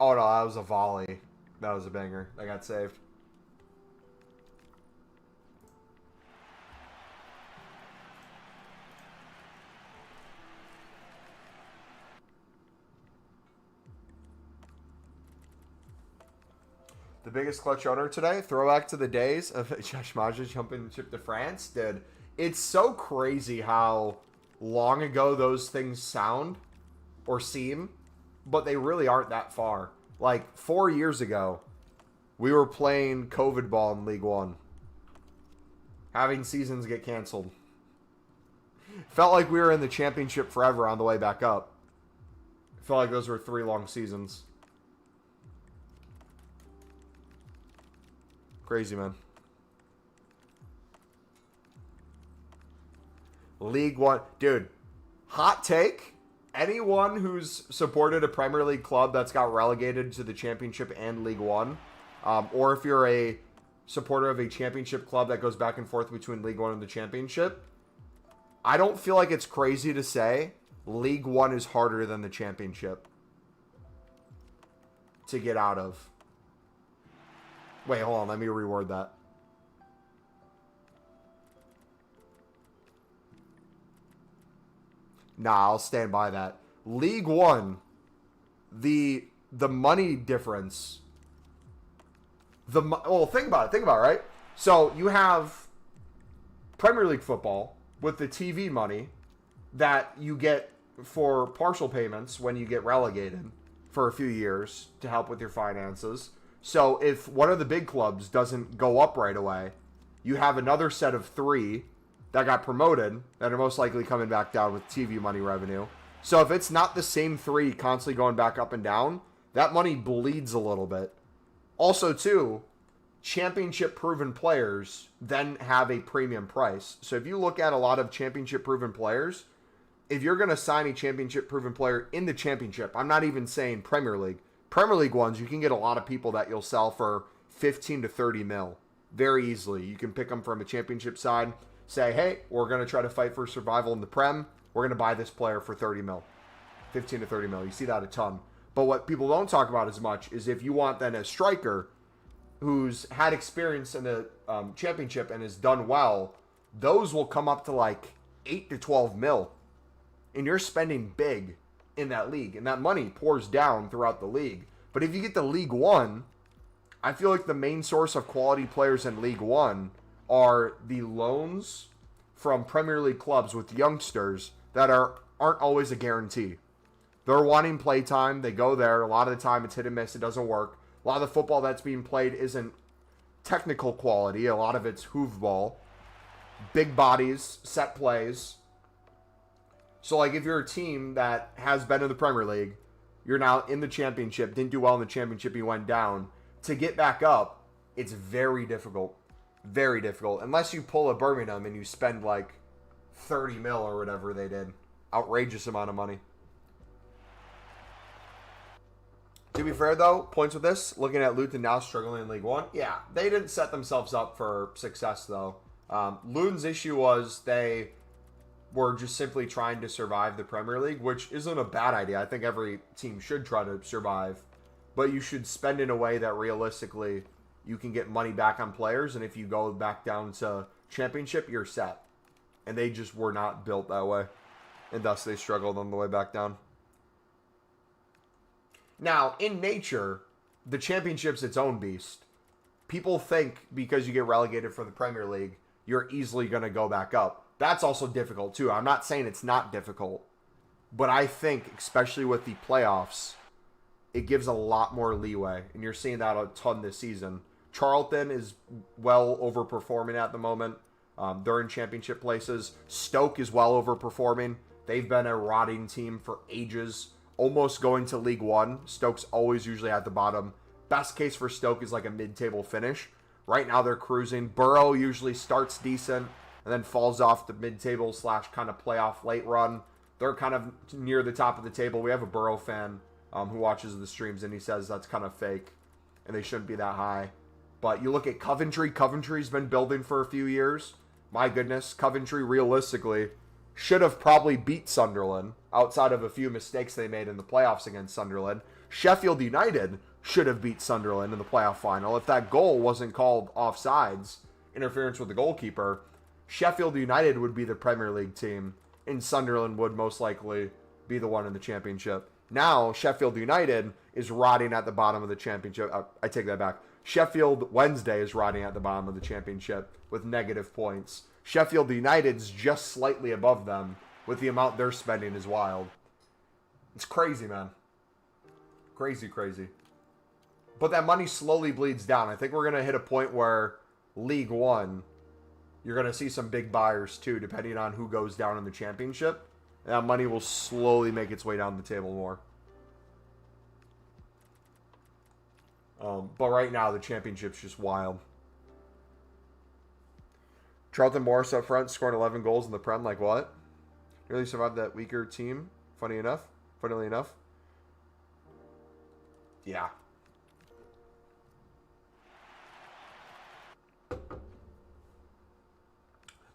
Oh no, that was a volley. That was a banger. That got saved. The biggest clutch owner today, throwback to the days of Josh Maja jumping ship to France, dude. It's so crazy how long ago those things sound or seem, but they really aren't that far. Like 4 years ago, we were playing COVID ball in League One, having seasons get canceled. Felt like we were in the championship forever on the way back up. Felt like those were 3 long seasons. Crazy, man. League One. Dude, hot take. Anyone who's supported a Premier League club that's got relegated to the Championship and League One, or if you're a supporter of a Championship club that goes back and forth between League One and the Championship, I don't feel like it's crazy to say League One is harder than the Championship to get out of. Wait, hold on. Let me reword that. Nah, I'll stand by that. League One, the money difference. Well, think about it, right? So you have Premier League football with the TV money that you get for partial payments when you get relegated for a few years to help with your finances. So if one of the big clubs doesn't go up right away, you have another set of 3 that got promoted that are most likely coming back down with TV money revenue. So if it's not the same 3 constantly going back up and down, that money bleeds a little bit. Also, too, championship-proven players then have a premium price. So if you look at a lot of championship-proven players, if you're going to sign a championship-proven player in the championship, I'm not even saying Premier League. Premier League ones, you can get a lot of people that you'll sell for 15 to 30 mil very easily. You can pick them from a championship side, say, hey, we're going to try to fight for survival in the Prem. We're going to buy this player for 30 mil, 15 to 30 mil. You see that a ton. But what people don't talk about as much is if you want then a striker who's had experience in the championship and has done well, those will come up to like 8 to 12 mil. And you're spending big in that league. And that money pours down throughout the league. But if you get to League One, I feel like the main source of quality players in League One are the loans from Premier League clubs with youngsters that aren't always a guarantee. They're wanting play time. They go there. A lot of the time it's hit and miss. It doesn't work. A lot of the football that's being played isn't technical quality. A lot of it's hoofball. Big bodies, set plays. So, like, if you're a team that has been in the Premier League, you're now in the championship, didn't do well in the championship, you went down. To get back up, it's very difficult. Very difficult. Unless you pull a Birmingham and you spend, like, 30 mil or whatever they did. Outrageous amount of money. To be fair, though, points with this, looking at Luton now struggling in League One, yeah, they didn't set themselves up for success, though. Luton's issue was they were just simply trying to survive the Premier League, which isn't a bad idea. I think every team should try to survive, but you should spend in a way that realistically you can get money back on players, and if you go back down to Championship, you're set. And they just were not built that way, and thus they struggled on the way back down. Now, in nature, the Championship's its own beast. People think because you get relegated from the Premier League, you're easily going to go back up. That's also difficult, too. I'm not saying it's not difficult. But I think, especially with the playoffs, it gives a lot more leeway. And you're seeing that a ton this season. Charlton is well overperforming at the moment. They're in championship places. Stoke is well overperforming. They've been a rotting team for ages. Almost going to League One. Stoke's always usually at the bottom. Best case for Stoke is like a mid-table finish. Right now they're cruising. Borough usually starts decent and then falls off the mid-table / kind of playoff late run. They're kind of near the top of the table. We have a Borough fan who watches the streams and he says that's kind of fake and they shouldn't be that high. But you look at Coventry. Coventry's been building for a few years. My goodness, Coventry realistically should have probably beat Sunderland outside of a few mistakes they made in the playoffs against Sunderland. Sheffield United should have beat Sunderland in the playoff final. If that goal wasn't called offsides, interference with the goalkeeper, Sheffield United would be the Premier League team, and Sunderland would most likely be the one in the championship. Now, Sheffield United is rotting at the bottom of the championship. I take that back. Sheffield Wednesday is rotting at the bottom of the championship with negative points. Sheffield United's just slightly above them with the amount they're spending is wild. It's crazy, man. Crazy, crazy. But that money slowly bleeds down. I think we're going to hit a point where League One, you're going to see some big buyers too, depending on who goes down in the championship. And that money will slowly make its way down the table more. But right now, the championship's just wild. Charlton Morris up front, scoring 11 goals in the Prem. Like what? Nearly survived that weaker team. Funnily enough. Yeah.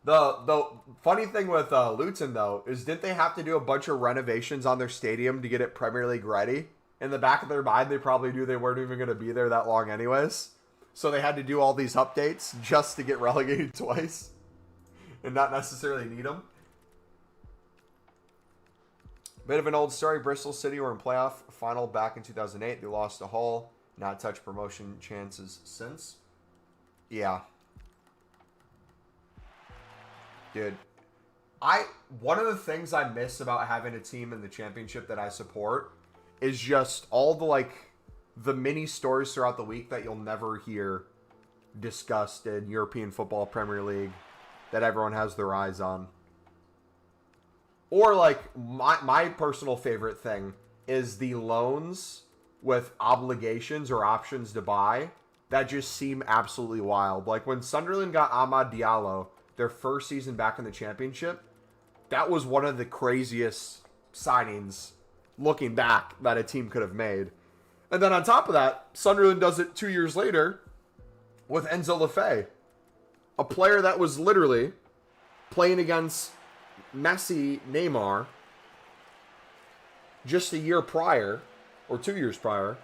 The funny thing with Luton, though, is didn't they have to do a bunch of renovations on their stadium to get it Premier League ready? In the back of their mind, they probably knew they weren't even going to be there that long anyways. So they had to do all these updates just to get relegated twice and not necessarily need them. Bit of an old story. Bristol City were in playoff final back in 2008. They lost to Hull. Not touched promotion chances since. Yeah. Dude. One of the things I miss about having a team in the championship that I support is just all the mini stories throughout the week that you'll never hear discussed in European football, Premier League, that everyone has their eyes on. Or my personal favorite thing is the loans with obligations or options to buy that just seem absolutely wild. Like when Sunderland got Amad Diallo, their first season back in the championship, that was one of the craziest signings looking back that a team could have made. And then on top of that, Sunderland does it 2 years later with Enzo Lefebvre, a player that was literally playing against Messi, Neymar just a year prior or 2 years prior,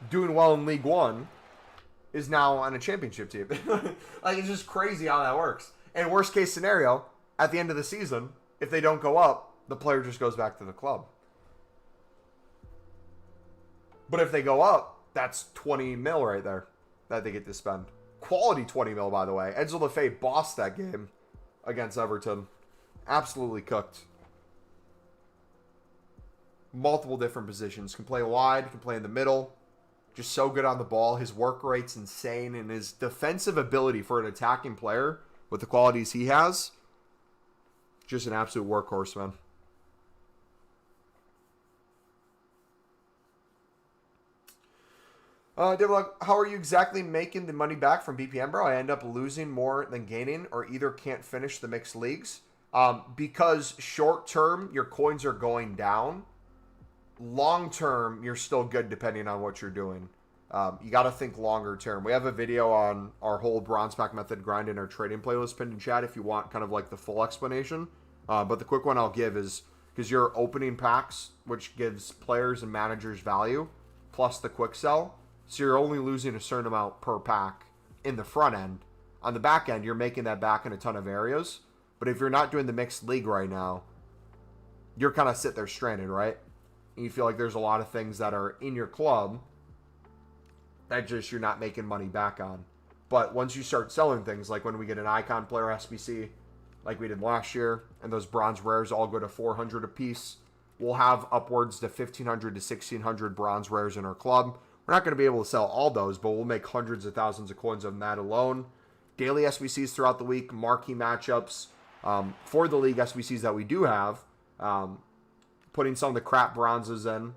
doing well in League One, is now on a championship team. Like, it's just crazy how that works. And worst case scenario, at the end of the season, if they don't go up, the player just goes back to the club. But if they go up, that's 20 mil right there that they get to spend. Quality 20 mil, by the way. Edsel Lefebvre bossed that game against Everton. Absolutely cooked. Multiple different positions. Can play wide, can play in the middle. Just so good on the ball. His work rate's insane. And his defensive ability for an attacking player with the qualities he has, just an absolute workhorse, man. How are you exactly making the money back from BPM, bro? I end up losing more than gaining, or either can't finish the mixed leagues. Because short term, your coins are going down. Long term, you're still good depending on what you're doing. You got to think longer term. We have a video on our whole bronze pack method grind in our trading playlist pinned in chat if you want kind of like the full explanation. But the quick one I'll give is because you're opening packs, which gives players and managers value, plus the quick sell. So you're only losing a certain amount per pack in the front end. On the back end, you're making that back in a ton of areas. But if you're not doing the mixed league right now, you're kind of sit there stranded, right? And you feel like there's a lot of things that are in your club that just you're not making money back on. But once you start selling things, like when we get an icon player SBC, like we did last year, and those bronze rares all go to 400 a piece, we'll have upwards to 1,500 to 1,600 bronze rares in our club. We're not going to be able to sell all those, but we'll make hundreds of thousands of coins on that alone. Daily SBCs throughout the week, marquee matchups for the league SBCs that we do have, putting some of the crap bronzes in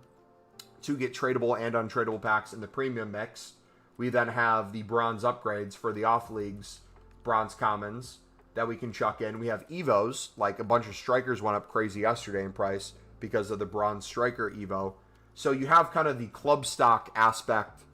to get tradable and untradeable packs in the premium mix. We then have the bronze upgrades for the off leagues, bronze commons that we can chuck in. We have Evos, like a bunch of strikers went up crazy yesterday in price because of the bronze striker Evo. So you have kind of the club stock aspect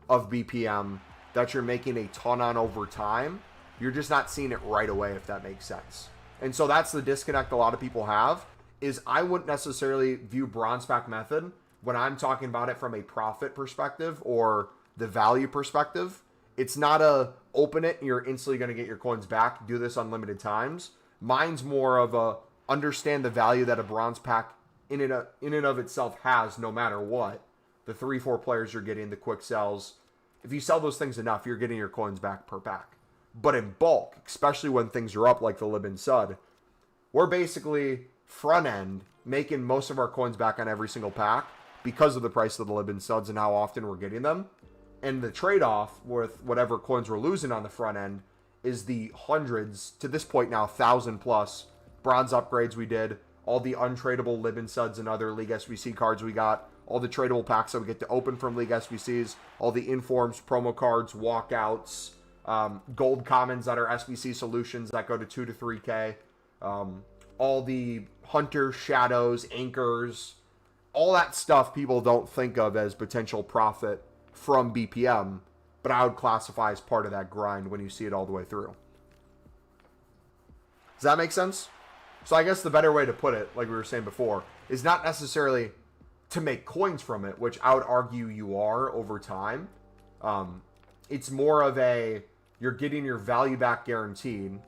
of BPM that you're making a ton on over time. You're just not seeing it right away, if that makes sense. And so that's the disconnect a lot of people have, is I wouldn't necessarily view bronze pack method when I'm talking about it from a profit perspective or the value perspective. It's not a open it and you're instantly going to get your coins back, do this unlimited times. Mine's more of a understand the value that a bronze pack in and of itself has, no matter what. The 3-4 players you're getting, the quick sells. If you sell those things enough, you're getting your coins back per pack. But in bulk, especially when things are up like the Libin Sud, we're basically front end making most of our coins back on every single pack because of the price of the Libin Suds and how often we're getting them. And the trade-off with whatever coins we're losing on the front end is the hundreds, to this point now, 1,000 plus bronze upgrades we did, all the untradeable Libin Suds and other League SBC cards we got, all the tradable packs that we get to open from League SBCs, all the informs, promo cards, walkouts, gold commons that are SBC solutions that go to 2 to 3K, all the hunters, shadows, anchors, all that stuff people don't think of as potential profit from BPM, but I would classify as part of that grind when you see it all the way through. Does that make sense? So I guess the better way to put it, like we were saying before, is not necessarily to make coins from it, which I would argue you are over time. It's more of a, you're getting your value back guaranteed,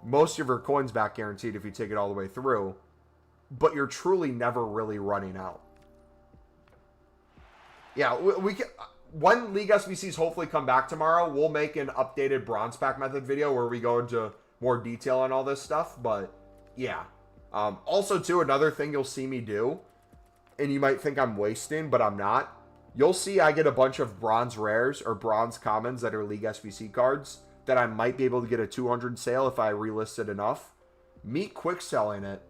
most of your coins back guaranteed if you take it all the way through, but you're truly never really running out. Yeah, we can, when League SBCs hopefully come back tomorrow, we'll make an updated bronze pack method video where we go into more detail on all this stuff, but yeah. Also, too, another thing you'll see me do, and you might think I'm wasting, but I'm not. You'll see I get a bunch of bronze rares or bronze commons that are League SBC cards that I might be able to get a 200 sale if I relist it enough. Me quick selling it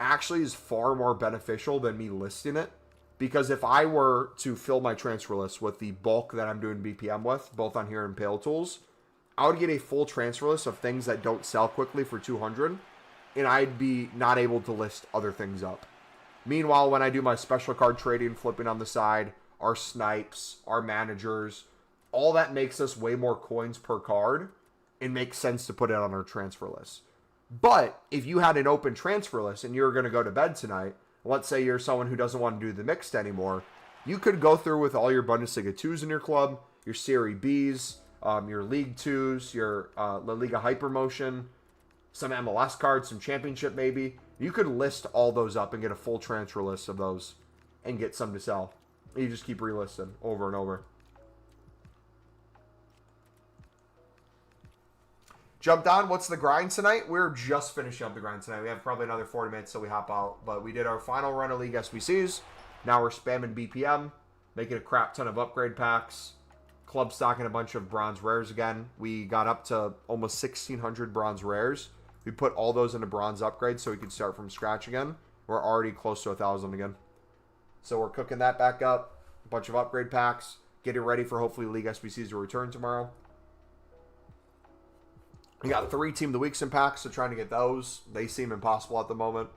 actually is far more beneficial than me listing it, because if I were to fill my transfer list with the bulk that I'm doing BPM with, both on here and Pale Tools, I would get a full transfer list of things that don't sell quickly for 200, and I'd be not able to list other things up. Meanwhile, when I do my special card trading, flipping on the side, our snipes, our managers, all that makes us way more coins per card and makes sense to put it on our transfer list. But if you had an open transfer list and you were going to go to bed tonight Let's say you're someone who doesn't want to do the mixed anymore. You could go through with all your Bundesliga 2s in your club, your Serie Bs, your League 2s, your La Liga Hypermotion, some MLS cards, some Championship maybe. You could list all those up and get a full transfer list of those and get some to sell. You just keep relisting over and over. Jumped on. What's the grind tonight? We're just finishing up the grind tonight. We have probably another 40 minutes till we hop out. But we did our final run of League SBCs. Now we're spamming BPM, making a crap ton of upgrade packs. Club stocking a bunch of bronze rares again. We got up to almost 1,600 bronze rares. We put all those into bronze upgrades so we could start from scratch again. We're already close to 1,000 again. So we're cooking that back up. A bunch of upgrade packs. Getting ready for hopefully League SBCs to return tomorrow. We got 3 Team of the Weeks in packs, so trying to get those. They seem impossible at the moment.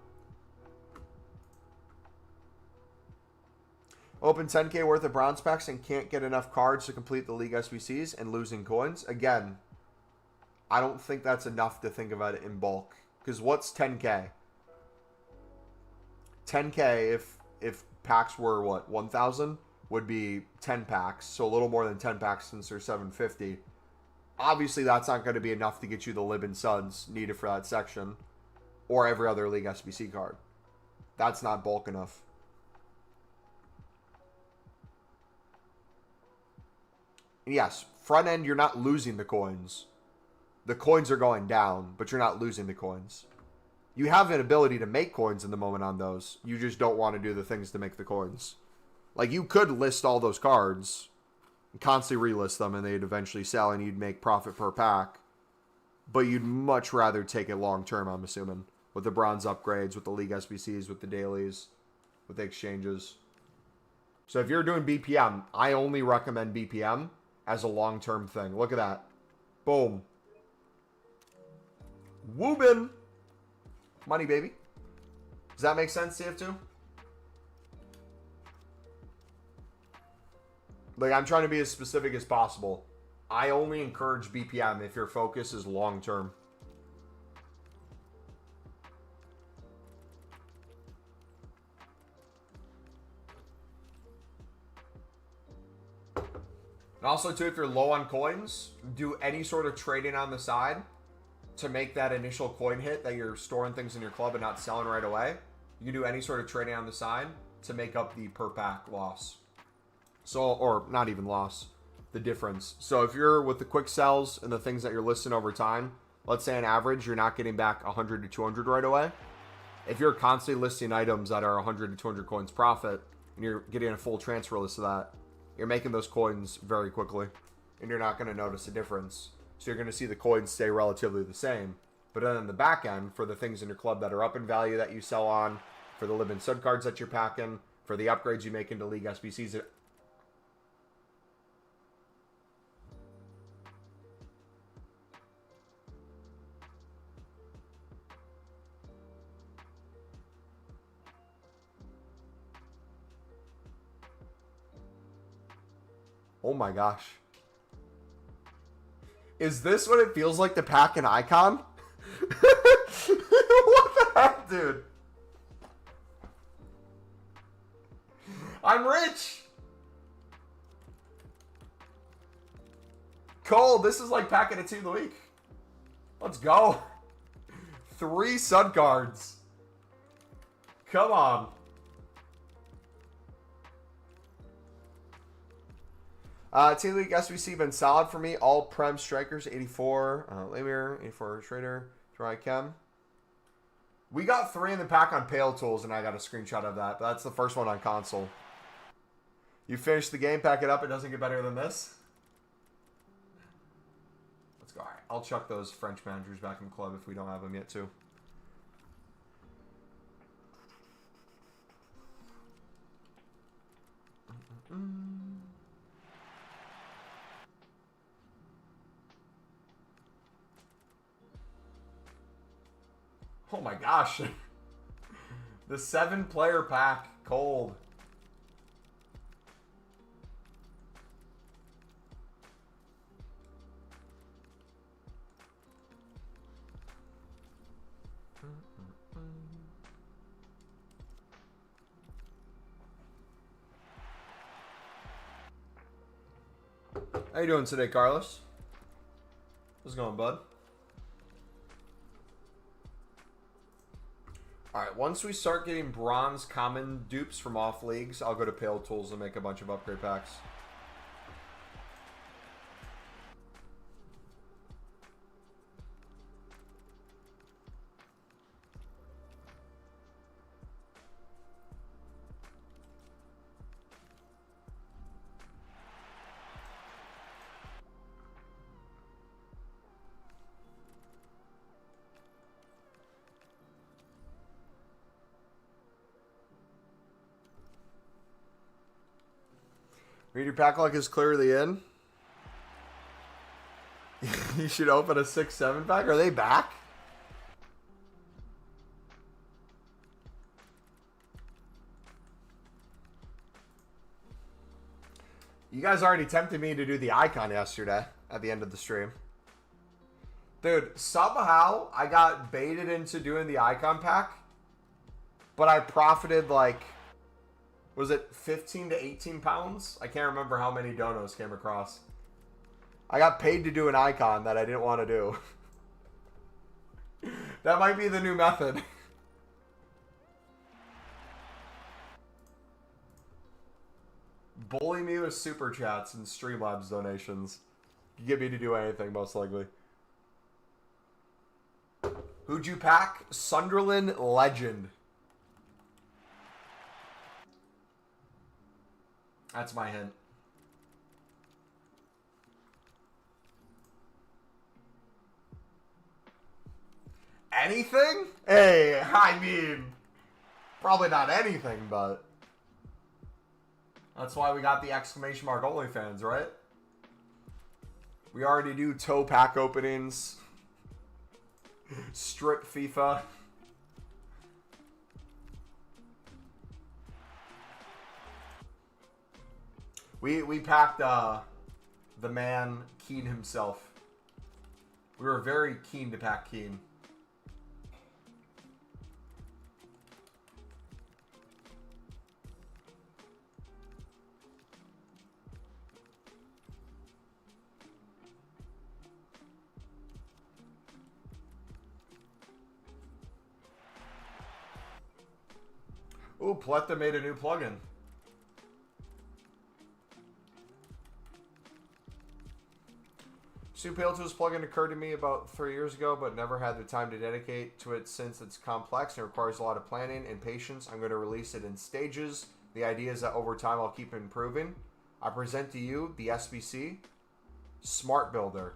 Open 10K worth of bronze packs and can't get enough cards to complete the League SBCs and losing coins. Again, I don't think that's enough to think about it in bulk. Because what's 10K? 10K, if packs were, what, 1,000? Would be 10 packs. So a little more than 10 packs since they're 750. Obviously, that's not going to be enough to get you the Lib and Suds needed for that section. Or every other League SBC card. That's not bulk enough. And yes, front end, you're not losing the coins. The coins are going down, but you're not losing the coins. You have an ability to make coins in the moment on those. You just don't want to do the things to make the coins. Like, you could list all those cards, constantly relist them, and they'd eventually sell, and you'd make profit per pack. But you'd much rather take it long term, I'm assuming. With the bronze upgrades, with the League SBCs, with the dailies, with the exchanges. So if you're doing BPM, I only recommend BPM as a long-term thing. Look at that. Boom. Woobin. Money, baby. Does that make sense, CF2? Like, I'm trying to be as specific as possible. I only encourage BPM if your focus is long-term. And also, too, if you're low on coins, do any sort of trading on the side to make that initial coin hit that you're storing things in your club and not selling right away. You can do any sort of trading on the side to make up the per pack loss. So, or not even loss, the difference. So if you're with the quick sells and the things that you're listing over time, let's say on average, you're not getting back 100 to 200 right away. If you're constantly listing items that are 100 to 200 coins profit, and you're getting a full transfer list of that, you're making those coins very quickly, and you're not going to notice a difference. So you're going to see the coins stay relatively the same. But then in the back end, for the things in your club that are up in value that you sell on, for the Lib and Sud cards that you're packing, for the upgrades you make into League SBCs. Oh my gosh. Is this what it feels like to pack an icon? What the heck, dude? I'm rich! Cole, this is like packing a team of the week. Let's go. 3 Sun cards. Come on. Team League SBC been solid for me. All Prem strikers, 84. Lemire, 84 Schrader, Dry Chem. We got 3 in the pack on Pale Tools, and I got a screenshot of that. But that's the first one on console. You finish the game, pack it up. It doesn't get better than this. Let's go. All right, I'll chuck those French managers back in the club if we don't have them yet, too. Oh my gosh. The 7-player pack. Cold. How you doing today, Carlos? What's going on, bud? Alright, once we start getting bronze common dupes from off leagues, I'll go to Pale Tools and make a bunch of upgrade packs. Read your pack luck is clearly in. You should open a 6-7 pack. Are they back? You guys already tempted me to do the icon yesterday at the end of the stream. Dude, somehow I got baited into doing the icon pack, but I profited like, was it 15 to 18 pounds? I can't remember how many donos came across. I got paid to do an icon that I didn't want to do. That might be the new method. Bully me with super chats and Streamlabs donations. You get me to do anything, most likely. Who'd you pack? Sunderland Legend. That's my hint. Anything? Hey, I mean, probably not anything, but that's why we got the exclamation mark OnlyFans, right? We already do toe pack openings. Strip FIFA. We packed the man Keen himself. We were very keen to pack Keen. Ooh, Pletta made a new plugin. Supale's plugin occurred to me about 3 years ago, but never had the time to dedicate to it since it's complex and requires a lot of planning and patience. I'm going to release it in stages. The idea is that over time I'll keep improving. I present to you the SBC Smart Builder.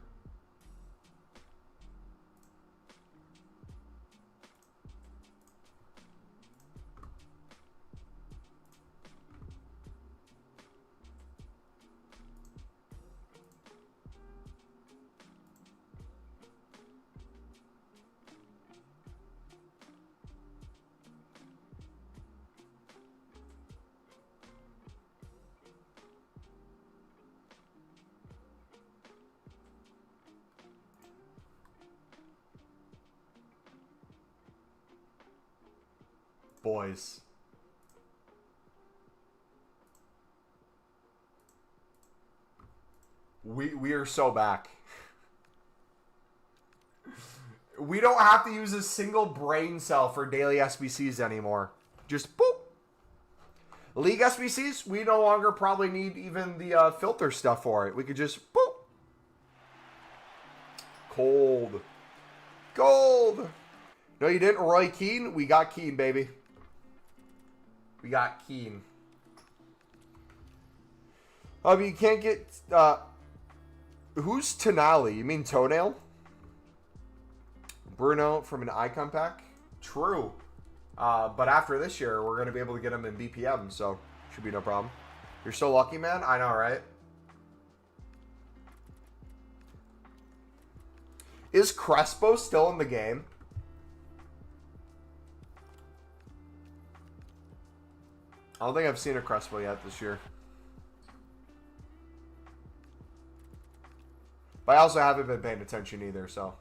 Boys. We are so back. We don't have to use a single brain cell for daily SBCs anymore. Just boop. League SBCs, we no longer probably need even the filter stuff for it. We could just boop. Cold. Gold. No, you didn't, Roy Keane. We got Keane, baby. We got Keane. You can't get... who's Tonali? You mean Toenail? Bruno from an icon pack? True. But after this year, we're going to be able to get him in BPM, so should be no problem. You're so lucky, man. I know, right? Is Crespo still in the game? I don't think I've seen a Crespo yet this year. But I also haven't been paying attention either, so.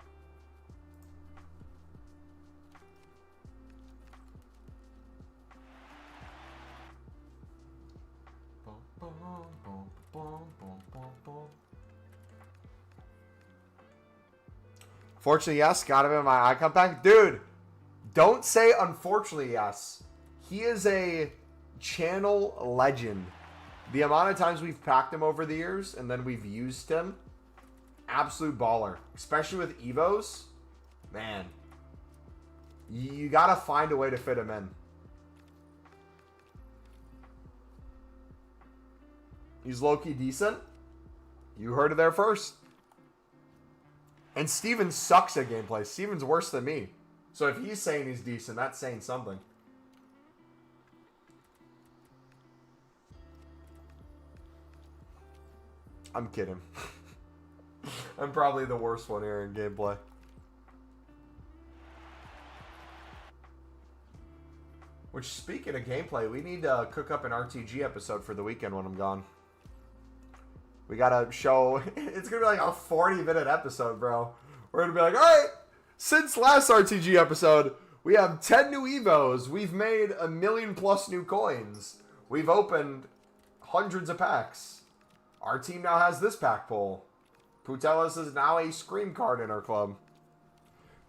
Fortunately, yes. Got him in my icon pack. Dude, don't say unfortunately, yes. He is a channel legend. The amount of times we've packed him over the years and then we've used him, absolute baller. Especially with Evos. Man. You got to find a way to fit him in. He's low-key decent. You heard it there first. And Steven sucks at gameplay. Steven's worse than me. So if he's saying he's decent, that's saying something. I'm kidding. I'm probably the worst one here in gameplay. Which, speaking of gameplay, we need to cook up an RTG episode for the weekend when I'm gone. We gotta show... It's gonna be like a 40-minute episode, bro. We're gonna be like, alright, since last RTG episode, we have 10 new Evos. We've made 1 million plus new coins. We've opened hundreds of packs. Our team now has this pack pull. Putelis is now a Scream card in our club.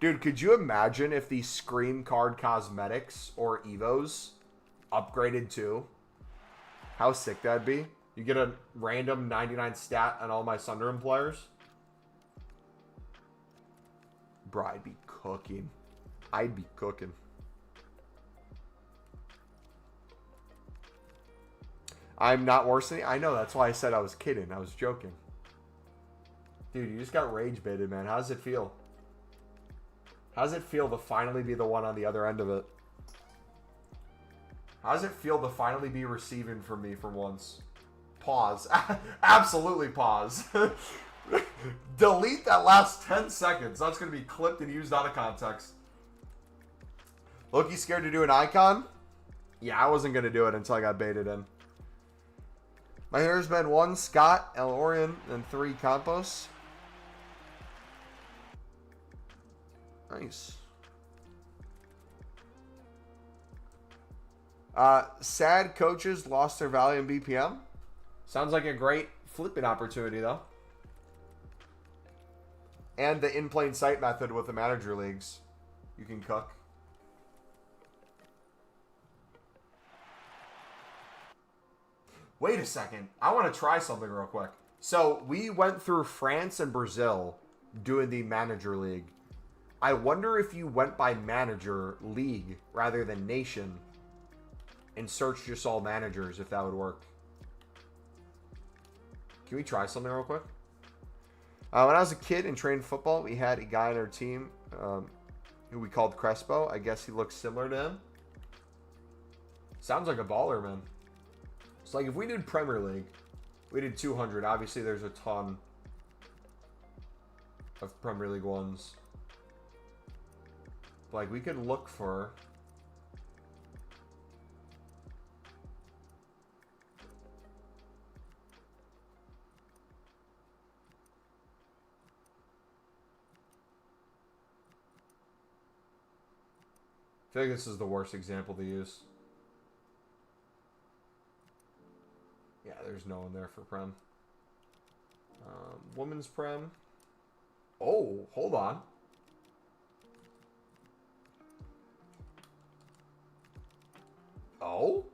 Dude, could you imagine if the Scream card cosmetics or Evos upgraded too? How sick that'd be? You get a random 99 stat on all my Sunderland players. Bro, I'd be cooking. I'd be cooking. I'm not worse than you. I know, that's why I said I was kidding. I was joking. Dude, you just got rage baited, man. How does it feel? How does it feel to finally be the one on the other end of it? How does it feel to finally be receiving from me for once? Pause. Absolutely pause. Delete that last 10 seconds. That's going to be clipped and used out of context. Loki scared to do an icon? Yeah, I wasn't going to do it until I got baited in. My hero's been 1 Scott, El Orion, and 3 Campos. Nice. Sad coaches lost their value in BPM. Sounds like a great flipping opportunity, though. And the in plain sight method with the manager leagues. You can cook. Wait a second. I want to try something real quick. So, we went through France and Brazil doing the manager league. I wonder if you went by manager league rather than nation and searched just all managers, if that would work. Can we try something real quick? When I was a kid and trained football, we had a guy on our team who we called Crespo. I guess he looks similar to him. Sounds like a baller, man. It's like if we did Premier League, we did 200. Obviously, there's a ton of Premier League ones. Like, we could look for... I feel like this is the worst example to use. Yeah, there's no one there for Prem. Women's Prem. Oh, hold on. Oh?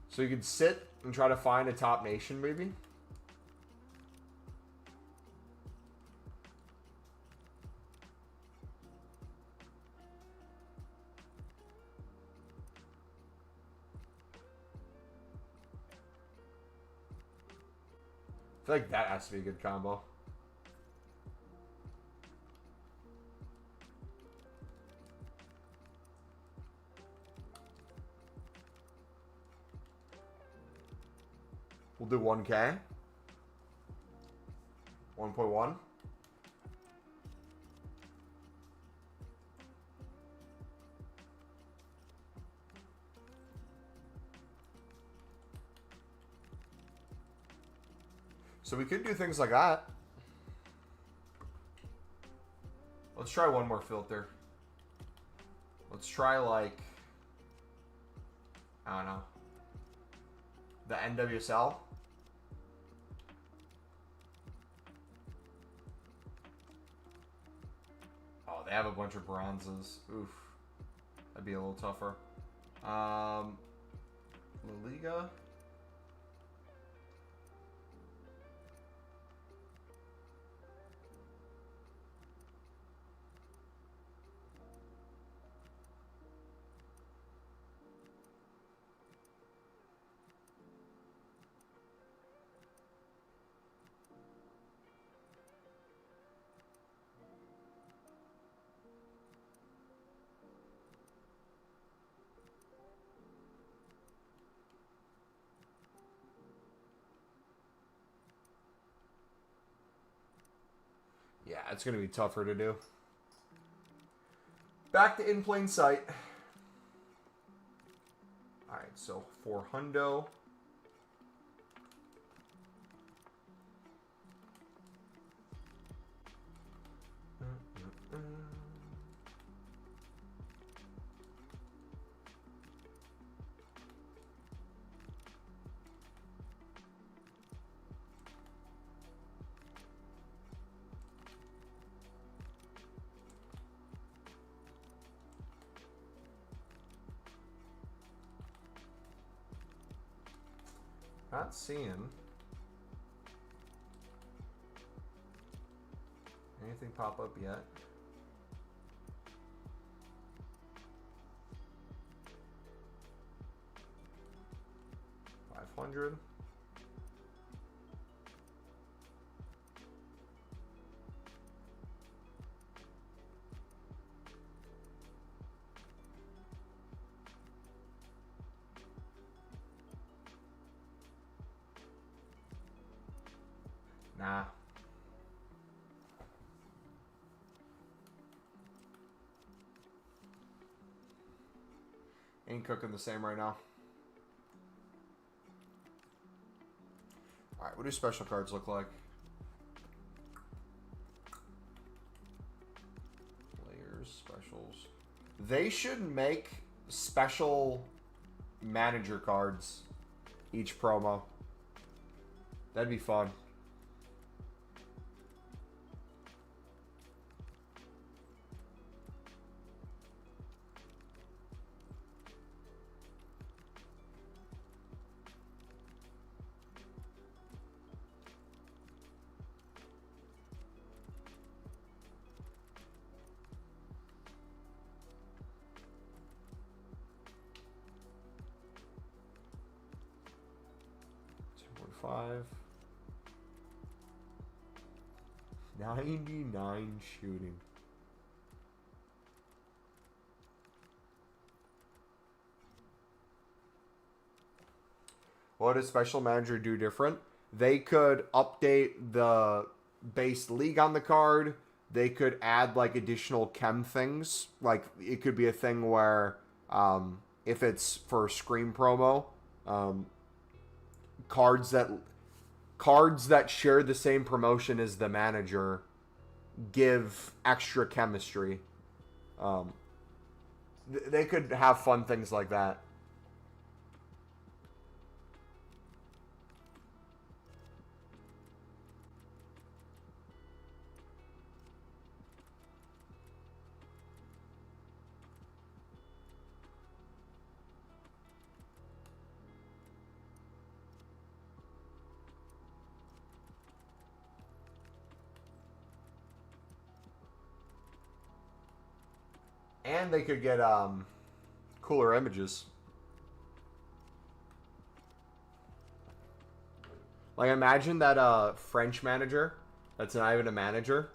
So you could sit and try to find a top nation, maybe? I feel like that has to be a good combo. We'll do 1K. 1.1. So we could do things like that. Let's try one more filter. Let's try, like, I don't know, the NWSL. Oh, they have a bunch of bronzes. Oof. That'd be a little tougher. La Liga. Yeah, it's going to be tougher to do. Back to In Plain Sight. Alright, so for Hundo. Not seeing anything pop up yet. $500. Nah. Ain't cooking the same right now. Alright, what do special cards look like? Players, specials. They should make special manager cards each promo. That'd be fun. Five. 99 shooting. What does Special Manager do different? They could update the base league on the card. They could add like additional chem things. Like it could be a thing where if it's for Scream promo, cards that share the same promotion as the manager give extra chemistry. They could have fun things like that. And they could get cooler images. Like imagine that French manager that's not even a manager.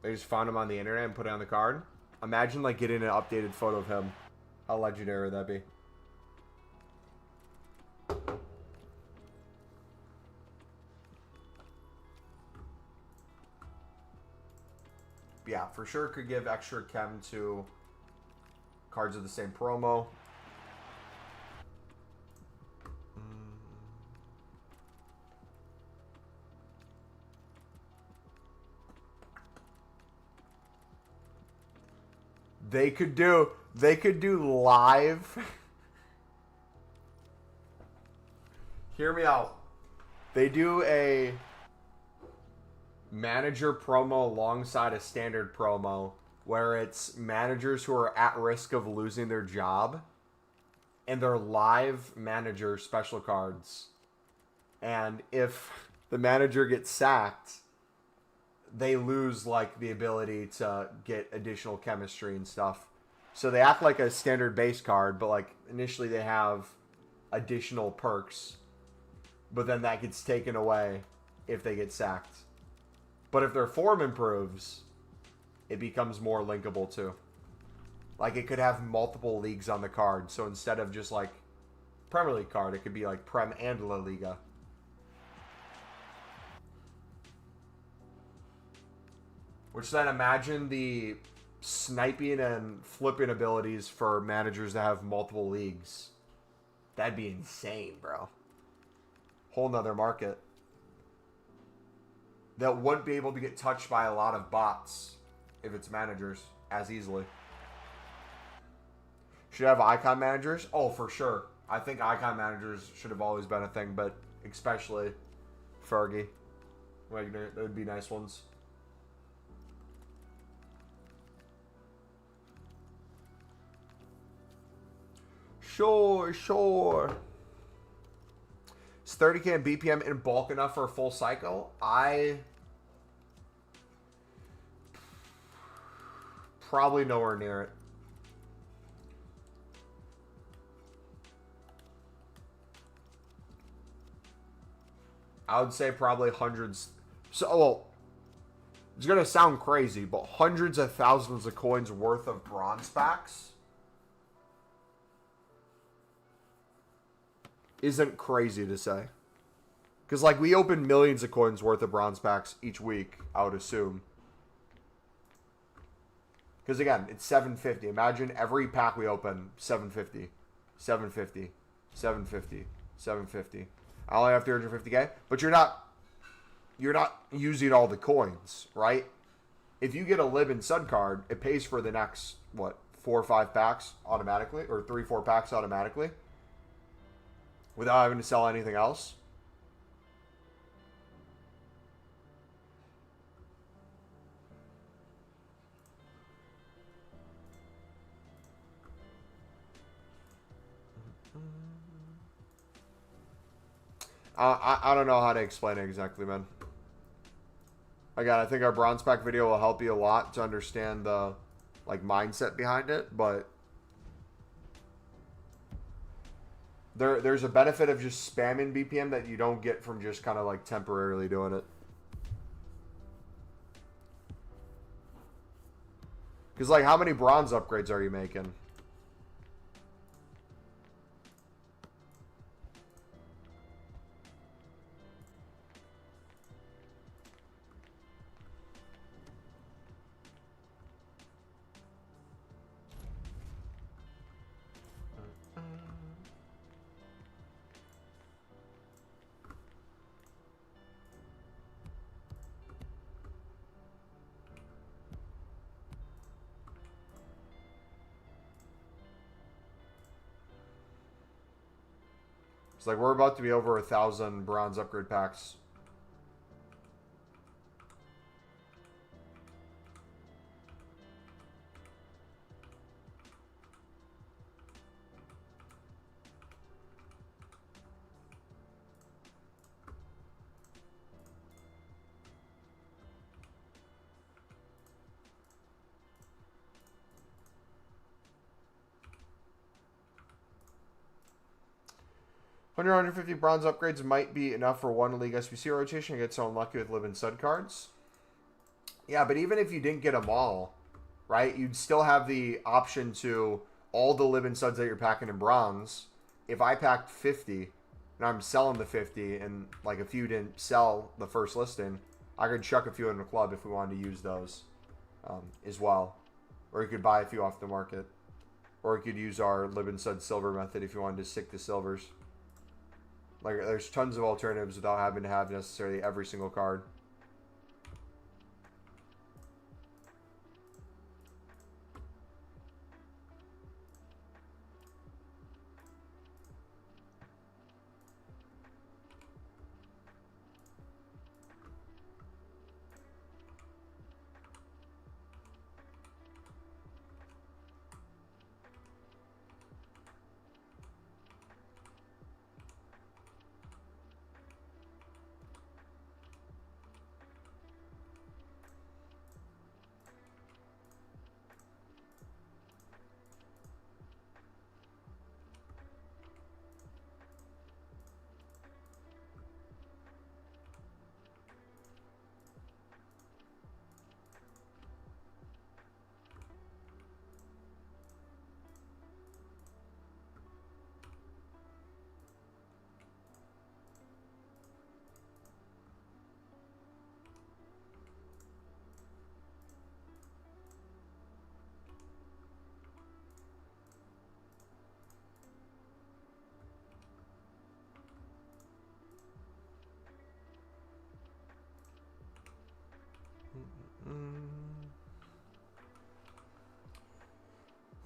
They just found him on the internet and put it on the card. Imagine like getting an updated photo of him. How legendary would that be? Yeah, for sure could give extra chem to cards of the same promo. They could do live. Hear me out. They do a manager promo alongside a standard promo where it's managers who are at risk of losing their job and they're live manager special cards. And if the manager gets sacked, they lose like the ability to get additional chemistry and stuff. So they act like a standard base card, but like initially they have additional perks. But then that gets taken away if they get sacked. But if their form improves, it becomes more linkable too. Like it could have multiple leagues on the card. So instead of just like Premier League card, it could be like Prem and La Liga. Which then imagine the sniping and flipping abilities for managers that have multiple leagues. That'd be insane, bro. Whole nother market. That wouldn't be able to get touched by a lot of bots if it's managers as easily. Should have icon managers? Oh, for sure. I think icon managers should have always been a thing, but especially Fergie. Wagner, that would be nice ones. Sure. Is 30k and BPM in bulk enough for a full cycle? Probably nowhere near it. I would say probably hundreds. So, well, it's going to sound crazy, but hundreds of thousands of coins worth of bronze packs isn't crazy to say. Because, like, we open millions of coins worth of bronze packs each week, I would assume. Because, again, it's 750. Imagine every pack we open, 750. 750. 750. 750. I only have 350k. But you're not using all the coins, right? If you get a Live and Sun card, it pays for the next, what, 4 or 5 packs automatically? Or 3 or 4 packs automatically? Without having to sell anything else. I don't know how to explain it exactly, man. Again, I think our bronze pack video will help you a lot to understand the like mindset behind it, but there's a benefit of just spamming BPM that you don't get from just kind of like temporarily doing it. Because like, how many bronze upgrades are you making? It's like we're about to be over 1,000 bronze upgrade packs. When 150 bronze upgrades might be enough for one league SBC rotation. You get so unlucky with Live and Sud cards. Yeah, but even if you didn't get them all, right, you'd still have the option to all the Live and Suds that you're packing in bronze. If I packed 50 and I'm selling the 50 and like a few didn't sell the first listing, I could chuck a few in the club if we wanted to use those as well. Or you could buy a few off the market. Or you could use our Live and Sud silver method if you wanted to stick to silvers. Like, there's tons of alternatives without having to have necessarily every single card.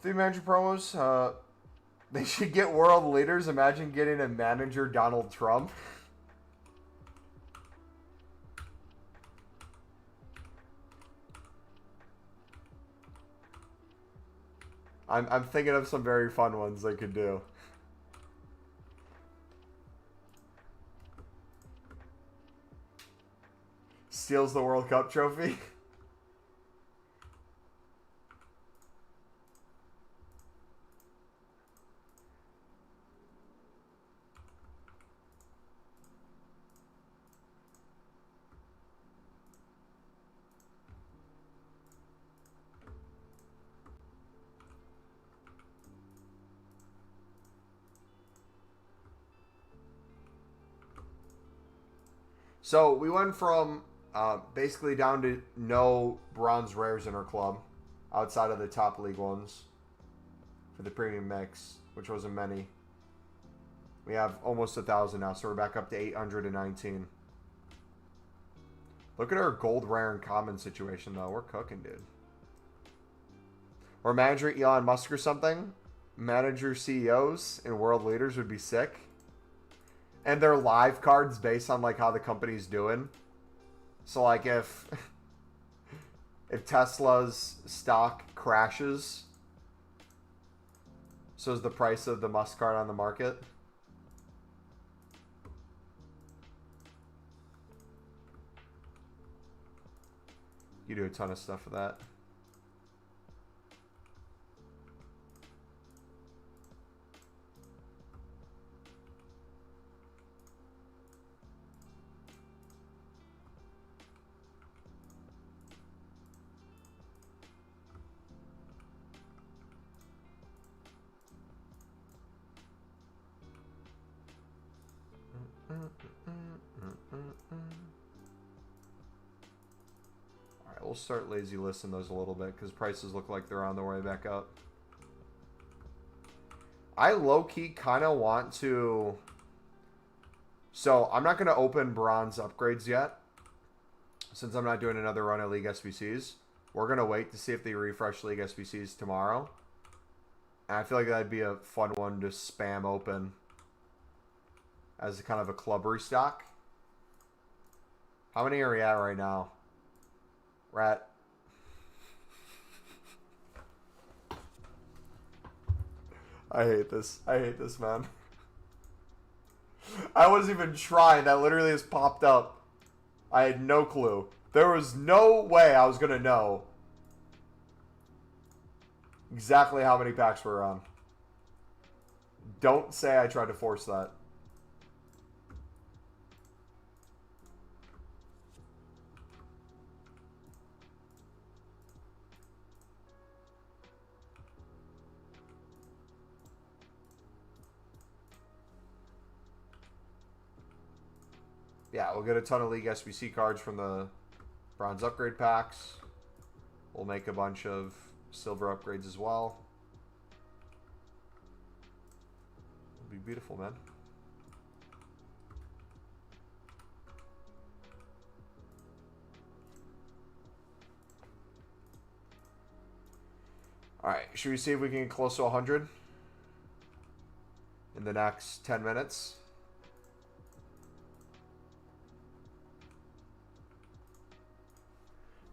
Team manager promos. They should get world leaders. Imagine getting a manager Donald Trump. I'm thinking of some very fun ones they could do. Steals the World Cup trophy. So we went from basically down to no bronze rares in our club outside of the top league ones for the premium mix, which wasn't many. We have almost 1,000 now, so we're back up to 819. Look at our gold rare and common situation, though. We're cooking, dude. Or manager Elon Musk or something. Manager CEOs and world leaders would be sick. And they're live cards based on like how the company's doing. So like if Tesla's stock crashes, so is the price of the Musk card on the market. You do a ton of stuff with that. Alright, we'll start lazy listing those a little bit because prices look like they're on their way back up. I low-key kind of want to... So, I'm not going to open bronze upgrades yet since I'm not doing another run at League SBCs. We're going to wait to see if they refresh League SBCs tomorrow. And I feel like that'd be a fun one to spam open as a kind of a club restock. How many are we at right now? We're at... I hate this. I hate this, man. I wasn't even trying. That literally just popped up. I had no clue. There was no way I was going to know exactly how many packs we're on. Don't say I tried to force that. Yeah, we'll get a ton of League SBC cards from the bronze upgrade packs. We'll make a bunch of silver upgrades as well. It'll be beautiful, man. Alright, should we see if we can get close to 100 in the next 10 minutes?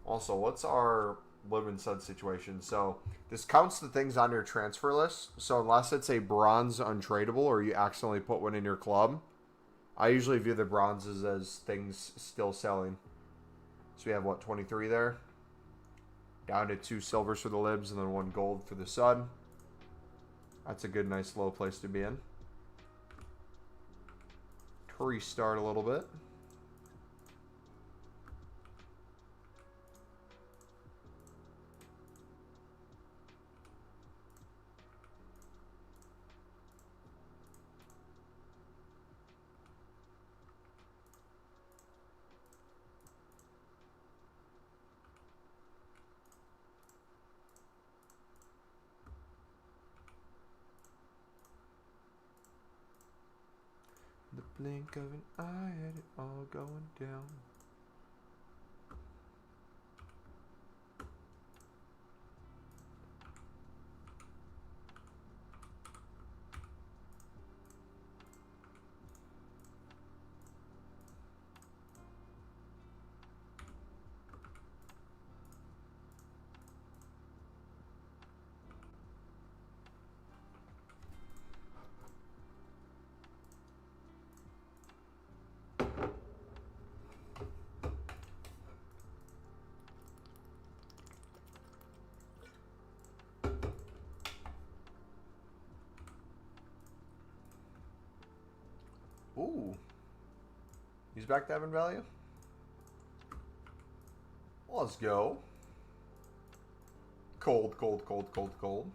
Also, what's our live and sud situation? So this counts the things on your transfer list. So unless it's a bronze untradeable or you accidentally put one in your club, I usually view the bronzes as things still selling. So we have, what, 23 there? Down to 2 silvers for the libs and then 1 gold for the sud. That's a good, nice, low place to be in. To restart a little bit. The blink of an eye had it all going down. He's back to Evan value. Let's go. Cold, cold, cold, cold, cold.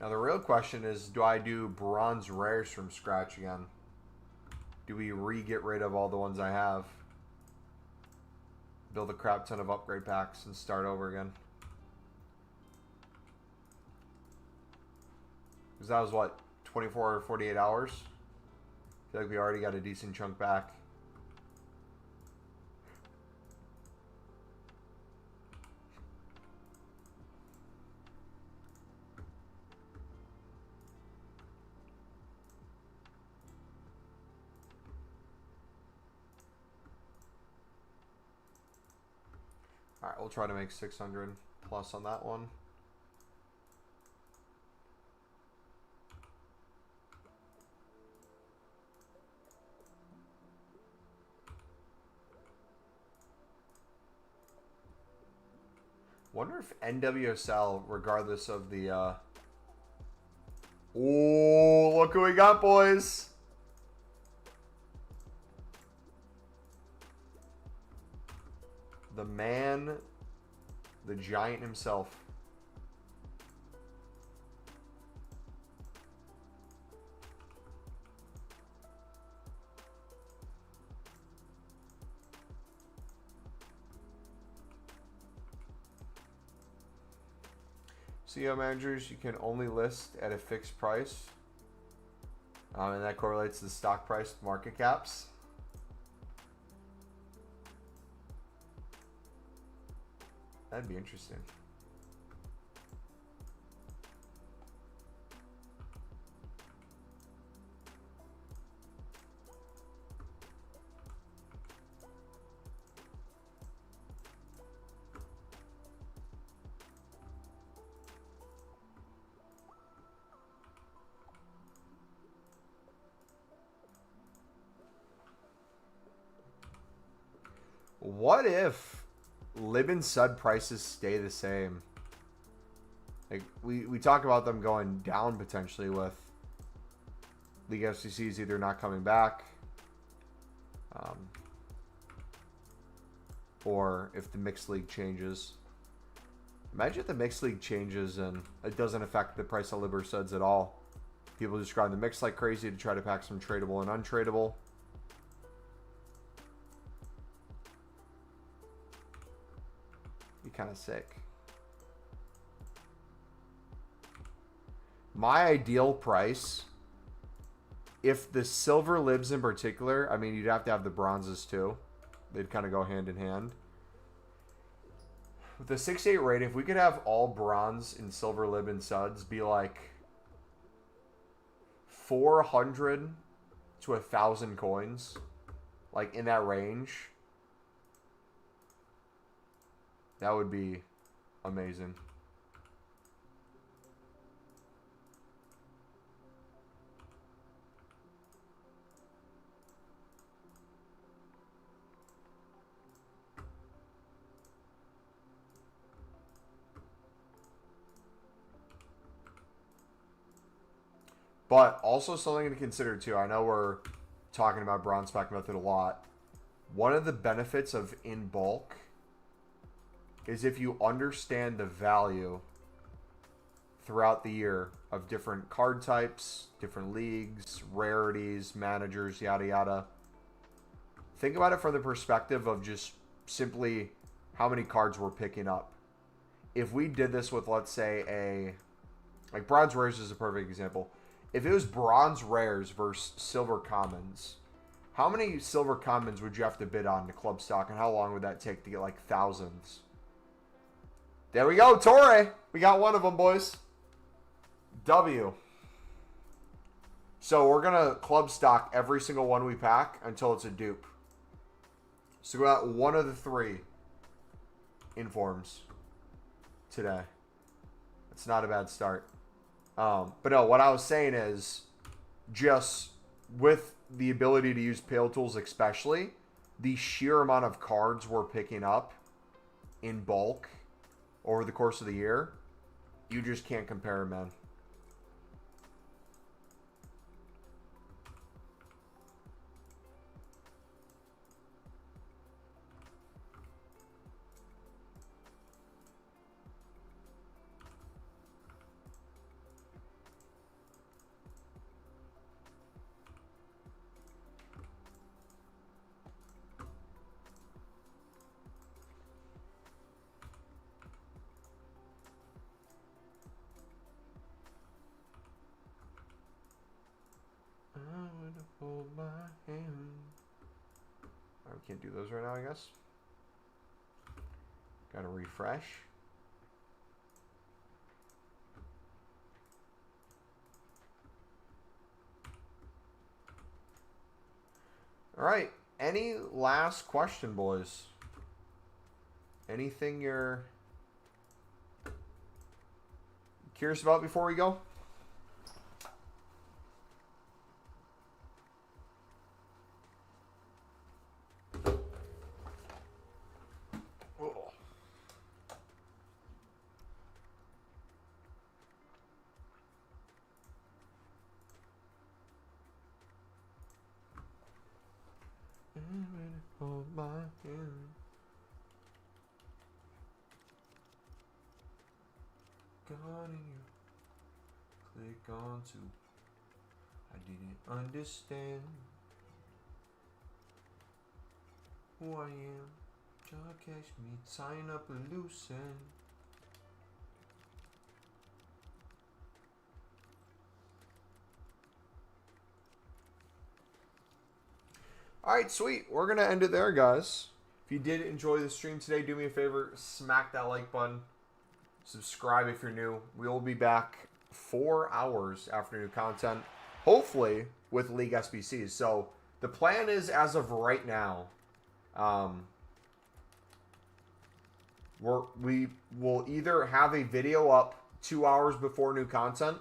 Now the real question is, do I do bronze rares from scratch again? Do we get rid of all the ones I have? Build a crap ton of upgrade packs and start over again? Because that was what, 24 or 48 hours? I feel like we already got a decent chunk back. Alright, we'll try to make 600 plus on that one. Wonder if NWSL, regardless of the oh, look who we got, boys. The man, the giant himself. CEO managers, you can only list at a fixed price. And that correlates to the stock price market caps. That'd be interesting. What if Lib and Sud prices stay the same? Like we talk about them going down potentially with League FCCs either not coming back, or if the mixed league changes. Imagine if the mixed league changes and it doesn't affect the price of Lib or Suds at all. People just grind the mix like crazy to try to pack some tradable and untradable. Be kind of sick. My ideal price, if the silver libs in particular, I mean, you'd have to have the bronzes too. They'd kind of go hand in hand. With the 6-8 rate, if we could have all bronze and silver lib and suds be like 400 to 1,000 coins, like in that range, that would be amazing. But also something to consider too. I know we're talking about bronze pack method a lot. One of the benefits of in bulk is if you understand the value throughout the year of different card types, different leagues, rarities, managers, yada yada. Think about it from the perspective of just simply how many cards we're picking up. If we did this with, let's say, like bronze rares is a perfect example. If it was bronze rares versus silver commons, how many silver commons would you have to bid on to club stock, and how long would that take to get like thousands? There we go, Torre. We got one of them, boys. W. So we're going to club stock every single one we pack until it's a dupe. So we got one of the 3 informs today. It's not a bad start. But no, what I was saying is just with the ability to use Pale Tools especially, the sheer amount of cards we're picking up in bulk over the course of the year, you just can't compare, man. Hold my hand. Right, we can't do those right now, I guess. Gotta refresh. All right. Any last question, boys? Anything you're curious about before we go? Hold my hand. Got in you. Click on to. I didn't understand who I am. Try to catch me, tying up a loose end. Alright, sweet. We're going to end it there, guys. If you did enjoy the stream today, do me a favor. Smack that like button. Subscribe if you're new. We will be back 4 hours after new content. Hopefully with League SBCs. So the plan is, as of right now, we will either have a video up 2 hours before new content,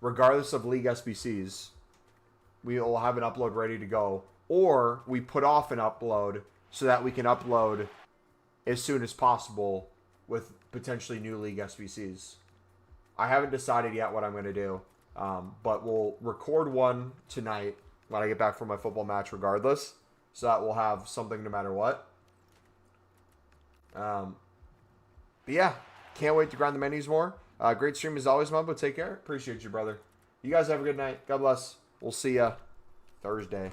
regardless of League SBCs. We will have an upload ready to go, or we put off an upload so that we can upload as soon as possible with potentially new League SBCs. I haven't decided yet what I'm going to do, but we'll record one tonight when I get back from my football match regardless, so that we'll have something no matter what. But yeah, can't wait to grind the menus more. Great stream as always, Mumbo. Take care. Appreciate you, brother. You guys have a good night. God bless. We'll see ya Thursday.